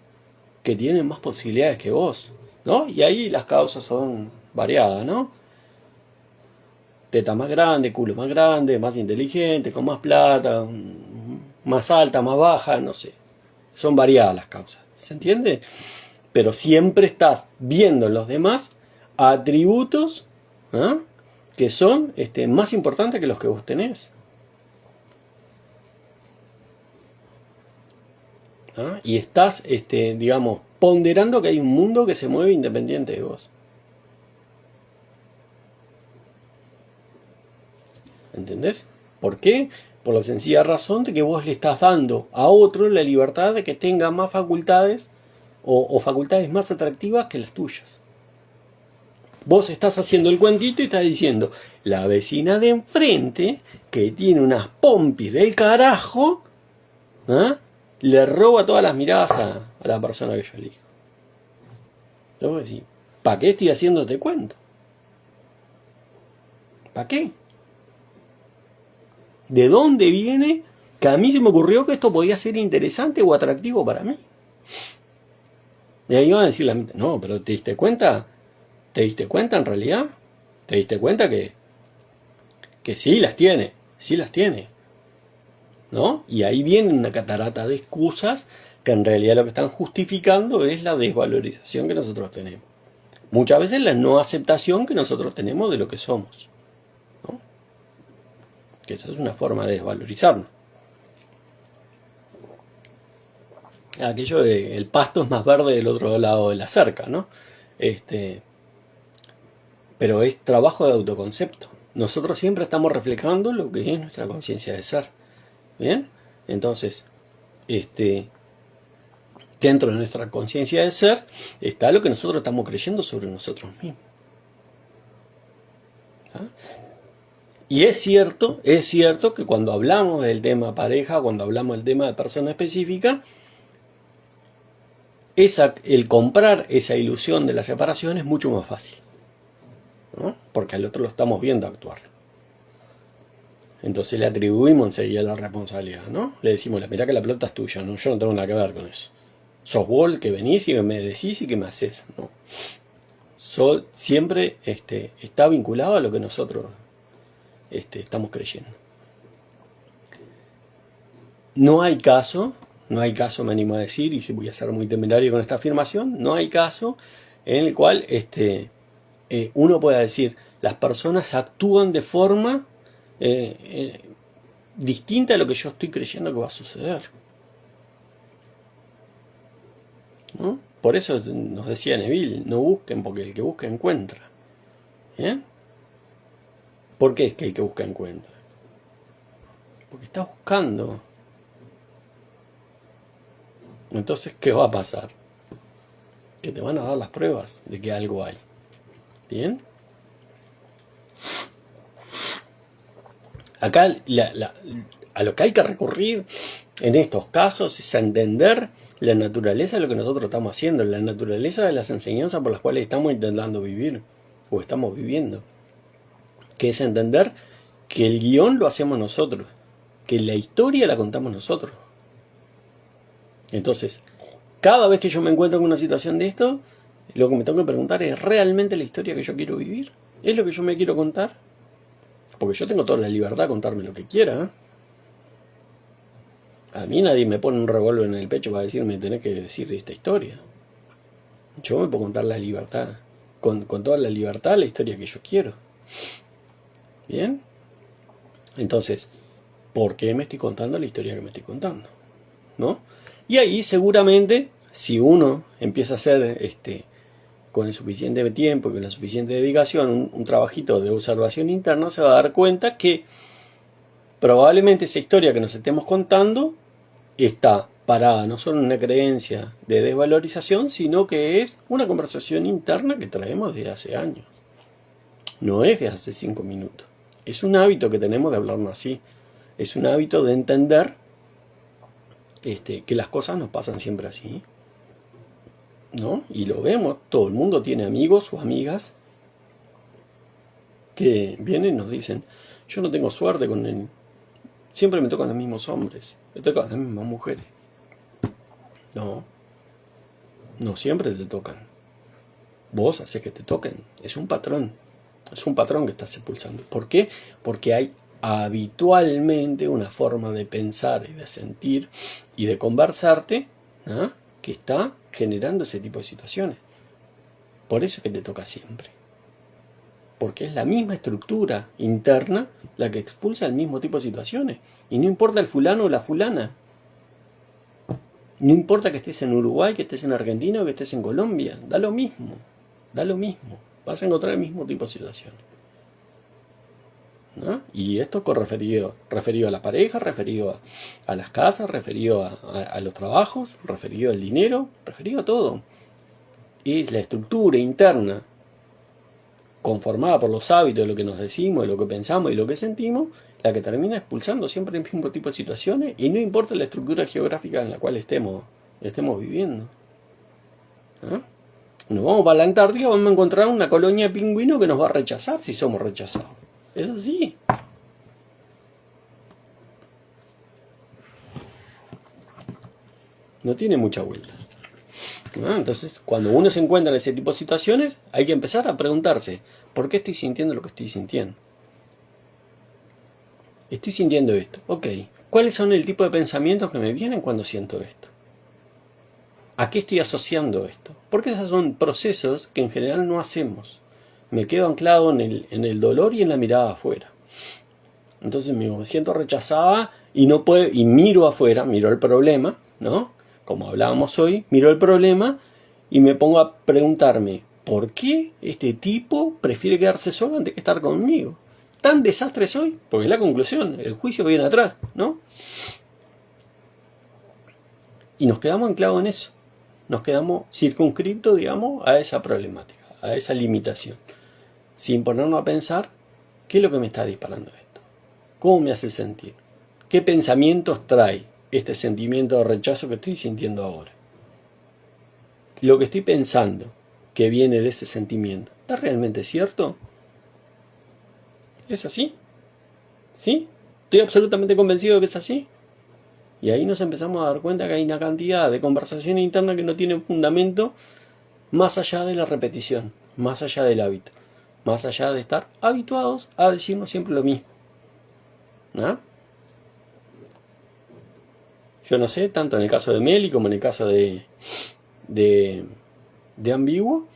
que tienen más posibilidades que vos, ¿no? Y ahí las causas son variadas, ¿no? Teta más grande, culo más grande, más inteligente, con más plata, más alta, más baja, no sé. Son variadas las causas, ¿se entiende? Pero siempre estás viendo en los demás atributos, ¿eh? Que son más importantes que los que vos tenés. ¿Ah? Y estás, digamos, ponderando que hay un mundo que se mueve independiente de vos. ¿Entendés? ¿Por qué? Por la sencilla razón de que vos le estás dando a otro la libertad de que tenga más facultades o facultades más atractivas que las tuyas. Vos estás haciendo el cuentito y estás diciendo, la vecina de enfrente, que tiene unas pompis del carajo, ¿eh? Le roba todas las miradas a la persona que yo elijo. Yo voy a decir, ¿para qué estoy haciéndote cuento? ¿Para qué? ¿De dónde viene que a mí se me ocurrió que esto podía ser interesante o atractivo para mí? Y ahí van a decir la mitad, no, pero ¿te diste cuenta? ¿Te diste cuenta en realidad? ¿Te diste cuenta que sí las tiene? Sí las tiene. ¿No? Y ahí viene una catarata de excusas que en realidad lo que están justificando es la desvalorización que nosotros tenemos. Muchas veces la no aceptación que nosotros tenemos de lo que somos. ¿No? Que esa es una forma de desvalorizarnos. Aquello de el pasto es más verde del otro lado de la cerca, ¿no? Pero es trabajo de autoconcepto. Nosotros siempre estamos reflejando lo que es nuestra conciencia de ser. ¿Bien? Entonces, dentro de nuestra conciencia de ser está lo que nosotros estamos creyendo sobre nosotros mismos. ¿Ah? Y es cierto que cuando hablamos del tema pareja, cuando hablamos del tema de persona específica, el comprar esa ilusión de la separación es mucho más fácil, ¿no? Porque al otro lo estamos viendo actuar. Entonces le atribuimos enseguida la responsabilidad, ¿no? Le decimos, mirá que la pelota es tuya, ¿no? Yo no tengo nada que ver con eso. Sos vos el que venís y que me decís y que me haces, ¿no? Siempre está vinculado a lo que nosotros estamos creyendo. No hay caso, me animo a decir, y voy a ser muy temerario con esta afirmación, no hay caso en el cual uno pueda decir, las personas actúan de forma distinta a lo que yo estoy creyendo que va a suceder, ¿no? Por eso nos decía Neville, no busquen porque el que busca encuentra. ¿Bien? ¿Por qué es que el que busca encuentra? Porque está buscando. Entonces, ¿qué va a pasar? Que te van a dar las pruebas de que algo hay. ¿Bien? Acá a lo que hay que recurrir en estos casos es a entender la naturaleza de lo que nosotros estamos haciendo, la naturaleza de las enseñanzas por las cuales estamos intentando vivir o estamos viviendo. Que es entender que el guión lo hacemos nosotros, que la historia la contamos nosotros. Entonces, cada vez que yo me encuentro en una situación de esto, lo que me tengo que preguntar es, ¿realmente la historia que yo quiero vivir? ¿Es lo que yo me quiero contar? Porque yo tengo toda la libertad de contarme lo que quiera, ¿eh? A mí nadie me pone un revólver en el pecho para decirme tenés que decir esta historia. Yo me puedo contar la libertad, con toda la libertad, la historia que yo quiero. ¿Bien? Entonces, ¿por qué me estoy contando la historia que me estoy contando? ¿No? Y ahí seguramente, si uno empieza a hacer con el suficiente tiempo y con la suficiente dedicación un trabajito de observación interna, se va a dar cuenta que probablemente esa historia que nos estemos contando está parada no solo en una creencia de desvalorización, sino que es una conversación interna que traemos desde hace años. No es de hace 5 minutos. Es un hábito que tenemos de hablarnos así. Es un hábito de entender que las cosas nos pasan siempre así. ¿no? Y lo vemos, todo el mundo tiene amigos o amigas que vienen y nos dicen, yo no tengo suerte con él, siempre me tocan los mismos hombres, me tocan las mismas mujeres. No, no siempre te tocan. Vos haces que te toquen, es un patrón que estás expulsando. ¿Por qué? Porque hay habitualmente una forma de pensar y de sentir y de conversarte, ¿no?, que está generando ese tipo de situaciones. Por eso es que te toca siempre. Porque es la misma estructura interna la que expulsa el mismo tipo de situaciones. Y no importa el fulano o la fulana. No importa que estés en Uruguay, que estés en Argentina o que estés en Colombia. Da lo mismo. Da lo mismo. Vas a encontrar el mismo tipo de situaciones, ¿no? Y esto con referido a la pareja, referido a las casas, referido a los trabajos, referido al dinero, referido a todo. Es la estructura interna conformada por los hábitos de lo que nos decimos, de lo que pensamos y lo que sentimos, la que termina expulsando siempre el mismo tipo de situaciones, y no importa la estructura geográfica en la cual estemos viviendo, ¿no? Nos vamos para la Antártida, vamos a encontrar una colonia de pingüinos que nos va a rechazar si somos rechazados. Es así. No tiene mucha vuelta, ¿no? Entonces, cuando uno se encuentra en ese tipo de situaciones, hay que empezar a preguntarse, ¿por qué estoy sintiendo lo que estoy sintiendo? Estoy sintiendo esto. Ok, ¿cuáles son el tipo de pensamientos que me vienen cuando siento esto? ¿A qué estoy asociando esto? Porque esos son procesos que en general no hacemos. Me quedo anclado en el dolor y en la mirada afuera. Entonces me siento rechazada y no puedo, y miro afuera, miro el problema, ¿no? Como hablábamos hoy, miro el problema y me pongo a preguntarme, ¿por qué este tipo prefiere quedarse solo antes que estar conmigo? ¿Tan desastre soy? Porque es la conclusión, el juicio viene atrás, ¿no? Y nos quedamos anclados en eso. Nos quedamos circunscriptos, digamos, a esa problemática, a esa limitación, sin ponernos a pensar qué es lo que me está disparando esto, cómo me hace sentir, qué pensamientos trae este sentimiento de rechazo que estoy sintiendo ahora. Lo que estoy pensando que viene de ese sentimiento, ¿es realmente cierto? ¿Es así? ¿Sí? ¿Estoy absolutamente convencido de que es así? Y ahí nos empezamos a dar cuenta que hay una cantidad de conversaciones internas que no tienen fundamento más allá de la repetición, más allá del hábito, más allá de estar habituados a decirnos siempre lo mismo, ¿no? Yo no sé, tanto en el caso de Meli como en el caso de Ambiguo,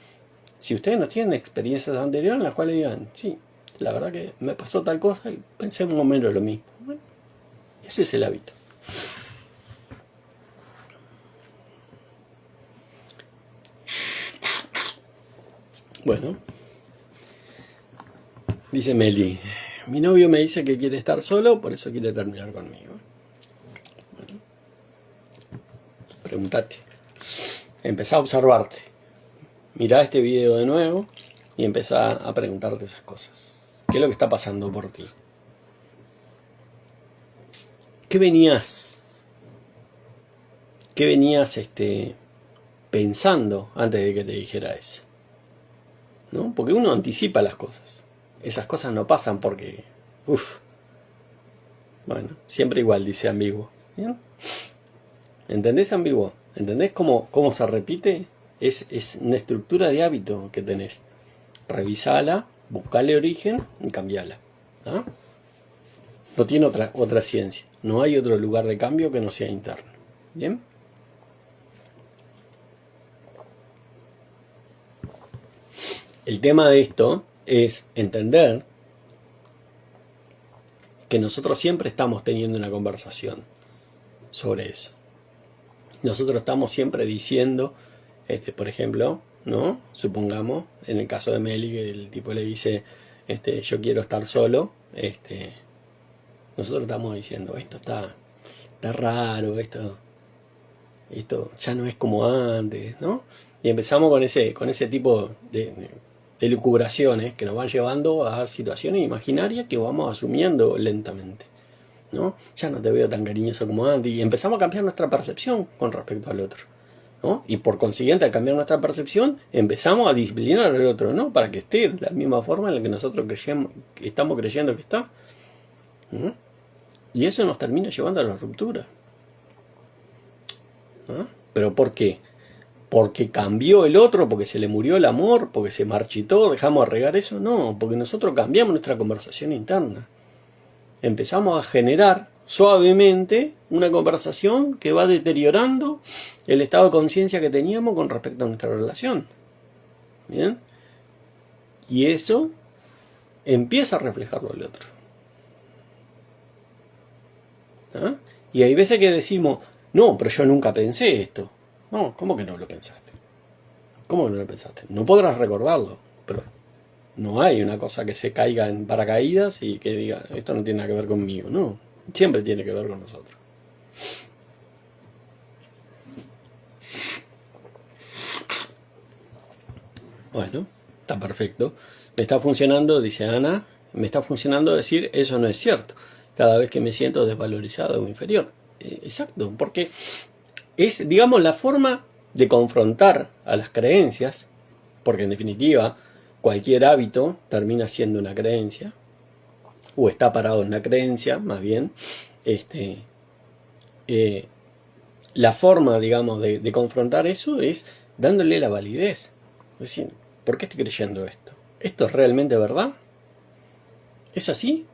si ustedes no tienen experiencias anteriores en las cuales digan, sí, la verdad que me pasó tal cosa y pensé más o menos lo mismo. Bueno, ese es el hábito. Bueno, dice Meli, mi novio me dice que quiere estar solo, por eso quiere terminar conmigo. Bueno, pregúntate, empezá a observarte, mirá este video de nuevo y empezá a preguntarte esas cosas. ¿Qué es lo que está pasando por ti? ¿Qué venías pensando antes de que te dijera eso? ¿No? Porque uno anticipa las cosas. Esas cosas no pasan porque... Bueno, siempre igual, dice Ambiguo. ¿Bien? ¿Entendés, Ambiguo? ¿Entendés cómo se repite? Es una estructura de hábito que tenés. Revisala, buscale origen y cambiala, ¿no? No tiene otra ciencia. No hay otro lugar de cambio que no sea interno. ¿Bien? El tema de esto es entender que nosotros siempre estamos teniendo una conversación sobre eso. Nosotros estamos siempre diciendo, por ejemplo, ¿no? Supongamos, en el caso de Meli, que el tipo le dice, yo quiero estar solo, nosotros estamos diciendo, esto está raro, esto ya no es como antes, ¿no? Y empezamos con ese tipo de lucubraciones que nos van llevando a situaciones imaginarias que vamos asumiendo lentamente, ¿no? Ya no te veo tan cariñoso como antes y empezamos a cambiar nuestra percepción con respecto al otro, ¿no? Y por consiguiente, al cambiar nuestra percepción, empezamos a disciplinar al otro, ¿no? Para que esté de la misma forma en la que nosotros estamos creyendo que está, ¿no? Y eso nos termina llevando a la ruptura, ¿no? ¿Pero por qué? ¿Porque cambió el otro? ¿Porque se le murió el amor? ¿Porque se marchitó? ¿Dejamos de regar eso? No, porque nosotros cambiamos nuestra conversación interna. Empezamos a generar suavemente una conversación que va deteriorando el estado de conciencia que teníamos con respecto a nuestra relación. ¿Bien? Y eso empieza a reflejarlo el otro. ¿Ah? Y hay veces que decimos, no, pero yo nunca pensé esto. No, ¿cómo que no lo pensaste? ¿Cómo que no lo pensaste? No podrás recordarlo, pero no hay una cosa que se caiga en paracaídas y que diga, esto no tiene nada que ver conmigo. No, siempre tiene que ver con nosotros. Bueno, está perfecto. Me está funcionando, dice Ana, me está funcionando decir, eso no es cierto. Cada vez que me siento desvalorizado o inferior. Exacto, porque es, digamos, la forma de confrontar a las creencias, porque en definitiva cualquier hábito termina siendo una creencia, o está parado en una creencia, más bien, la forma, digamos, de confrontar eso es dándole la validez. Es decir, ¿por qué estoy creyendo esto? ¿Esto es realmente verdad? ¿Es así?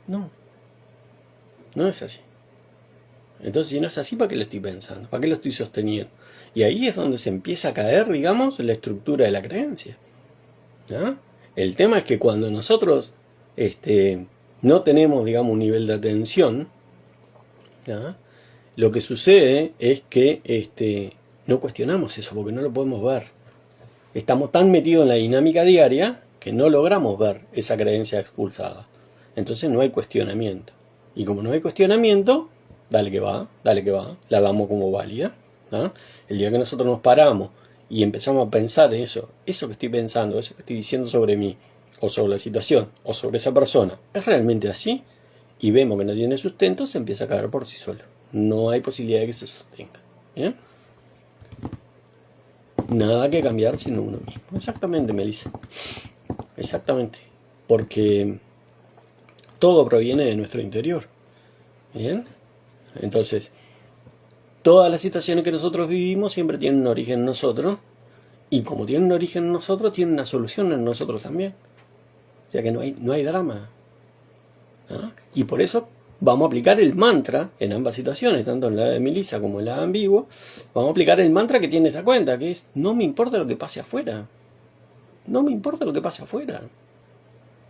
No, no es así. Entonces, si no es así, ¿para qué lo estoy pensando? ¿Para qué lo estoy sosteniendo? Y ahí es donde se empieza a caer, digamos, la estructura de la creencia. ¿Ah? El tema es que cuando nosotros no tenemos, digamos, un nivel de atención, ¿ah? Lo que sucede es que no cuestionamos eso porque no lo podemos ver. Estamos tan metidos en la dinámica diaria que no logramos ver esa creencia expulsada. Entonces no hay cuestionamiento. Y como no hay cuestionamiento, dale que va, la damos como válida, ¿no? El día que nosotros nos paramos y empezamos a pensar en eso que estoy pensando, eso que estoy diciendo sobre mí, o sobre la situación, o sobre esa persona, ¿es realmente así? Y vemos que no tiene sustento, se empieza a caer por sí solo. No hay posibilidad de que se sostenga. ¿Bien? Nada que cambiar sino uno mismo. Exactamente, Melissa. Exactamente. Porque todo proviene de nuestro interior. ¿Bien? Entonces, todas las situaciones que nosotros vivimos siempre tienen un origen en nosotros. Y como tienen un origen en nosotros, tienen una solución en nosotros también. O sea que no hay drama. ¿Ah? Y por eso vamos a aplicar el mantra en ambas situaciones, tanto en la de Melissa como en la de Ambiguo. Vamos a aplicar el mantra que tiene esta cuenta, que es, no me importa lo que pase afuera. No me importa lo que pase afuera.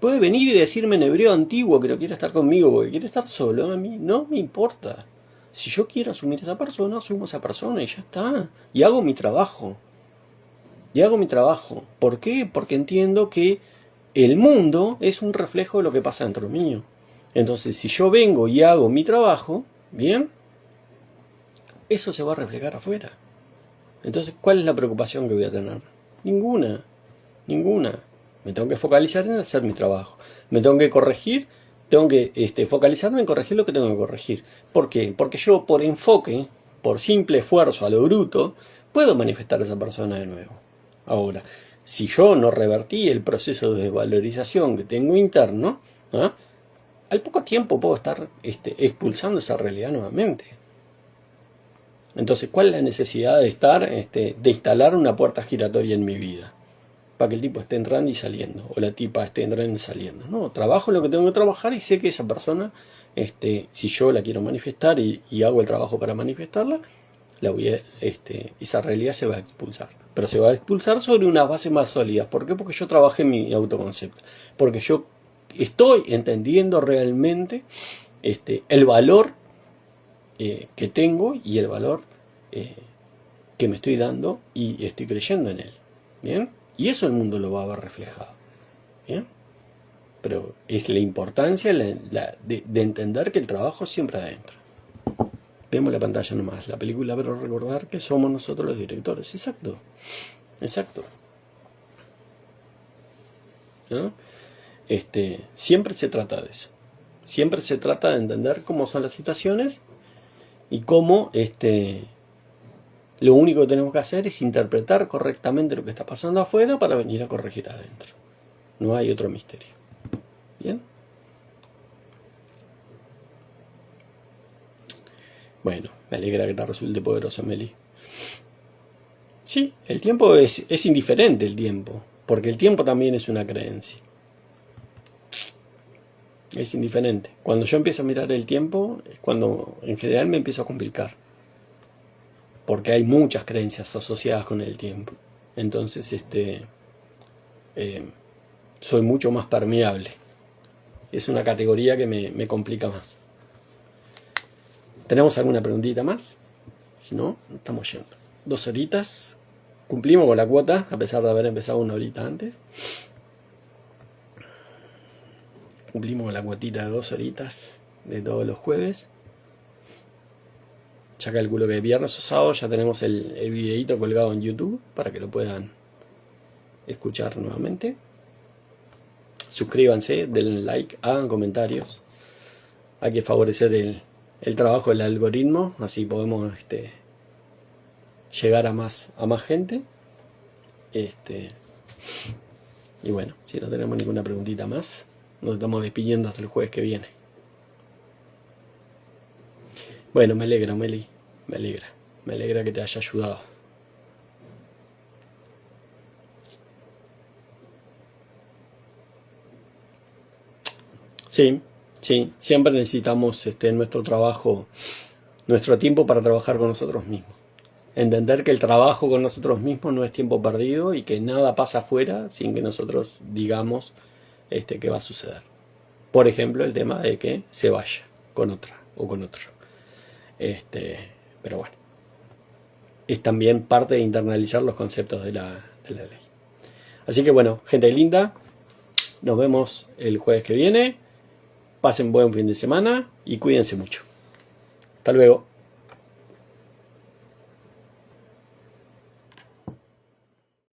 Puede venir y decirme en hebreo antiguo que no quiere estar conmigo porque quiere estar solo. A mí no me importa. Si yo quiero asumir a esa persona, asumo a esa persona y ya está. Y hago mi trabajo. ¿Por qué? Porque entiendo que el mundo es un reflejo de lo que pasa dentro mío. Entonces, si yo vengo y hago mi trabajo, ¿bien? Eso se va a reflejar afuera. Entonces, ¿cuál es la preocupación que voy a tener? Ninguna. Me tengo que focalizar en hacer mi trabajo. Me tengo que corregir, tengo que focalizarme en corregir lo que tengo que corregir. ¿Por qué? Porque yo por enfoque, por simple esfuerzo a lo bruto, puedo manifestar a esa persona de nuevo. Ahora, si yo no revertí el proceso de desvalorización que tengo interno, ¿ah? Al poco tiempo puedo estar expulsando esa realidad nuevamente. Entonces, ¿cuál es la necesidad de instalar una puerta giratoria en mi vida? Para que el tipo esté entrando y saliendo, o la tipa esté entrando y saliendo. No, trabajo lo que tengo que trabajar y sé que esa persona, si yo la quiero manifestar y hago el trabajo para manifestarla, esa realidad se va a expulsar. Pero se va a expulsar sobre unas bases más sólidas. ¿Por qué? Porque yo trabajé mi autoconcepto. Porque yo estoy entendiendo realmente el valor que tengo y el valor que me estoy dando y estoy creyendo en él. ¿Bien? Y eso el mundo lo va a ver reflejado. ¿Bien? Pero es la importancia de entender que el trabajo es siempre adentro. Vemos la pantalla nomás, la película, pero recordar que somos nosotros los directores. Exacto. ¿No? Siempre se trata de eso. Siempre se trata de entender cómo son las situaciones y cómo Lo único que tenemos que hacer es interpretar correctamente lo que está pasando afuera para venir a corregir adentro. No hay otro misterio. ¿Bien? Bueno, me alegra que te resulte poderoso, Meli. Sí, el tiempo es indiferente el tiempo, porque el tiempo también es una creencia. Es indiferente. Cuando yo empiezo a mirar el tiempo, es cuando en general me empiezo a complicar. Porque hay muchas creencias asociadas con el tiempo. Entonces, soy mucho más permeable. Es una categoría que me complica más. ¿Tenemos alguna preguntita más? Si no, estamos yendo. 2 horitas. Cumplimos con la cuota, a pesar de haber empezado 1 horita antes. Cumplimos con la cuotita de 2 horitas de todos los jueves. Ya calculo que viernes o sábado ya tenemos el videíto colgado en YouTube para que lo puedan escuchar nuevamente. Suscríbanse, denle like, hagan comentarios. Hay que favorecer el trabajo del algoritmo, así podemos llegar a más gente. Y bueno, si no tenemos ninguna preguntita más, nos estamos despidiendo hasta el jueves que viene. Bueno, me alegra, Meli. Me alegra que te haya ayudado. Sí, siempre necesitamos en nuestro trabajo, nuestro tiempo para trabajar con nosotros mismos. Entender que el trabajo con nosotros mismos no es tiempo perdido y que nada pasa afuera sin que nosotros digamos qué va a suceder. Por ejemplo, el tema de que se vaya con otra o con otro. Pero bueno, es también parte de internalizar los conceptos de la ley. Así que bueno, gente linda, nos vemos el jueves que viene. Pasen buen fin de semana y cuídense mucho. Hasta luego.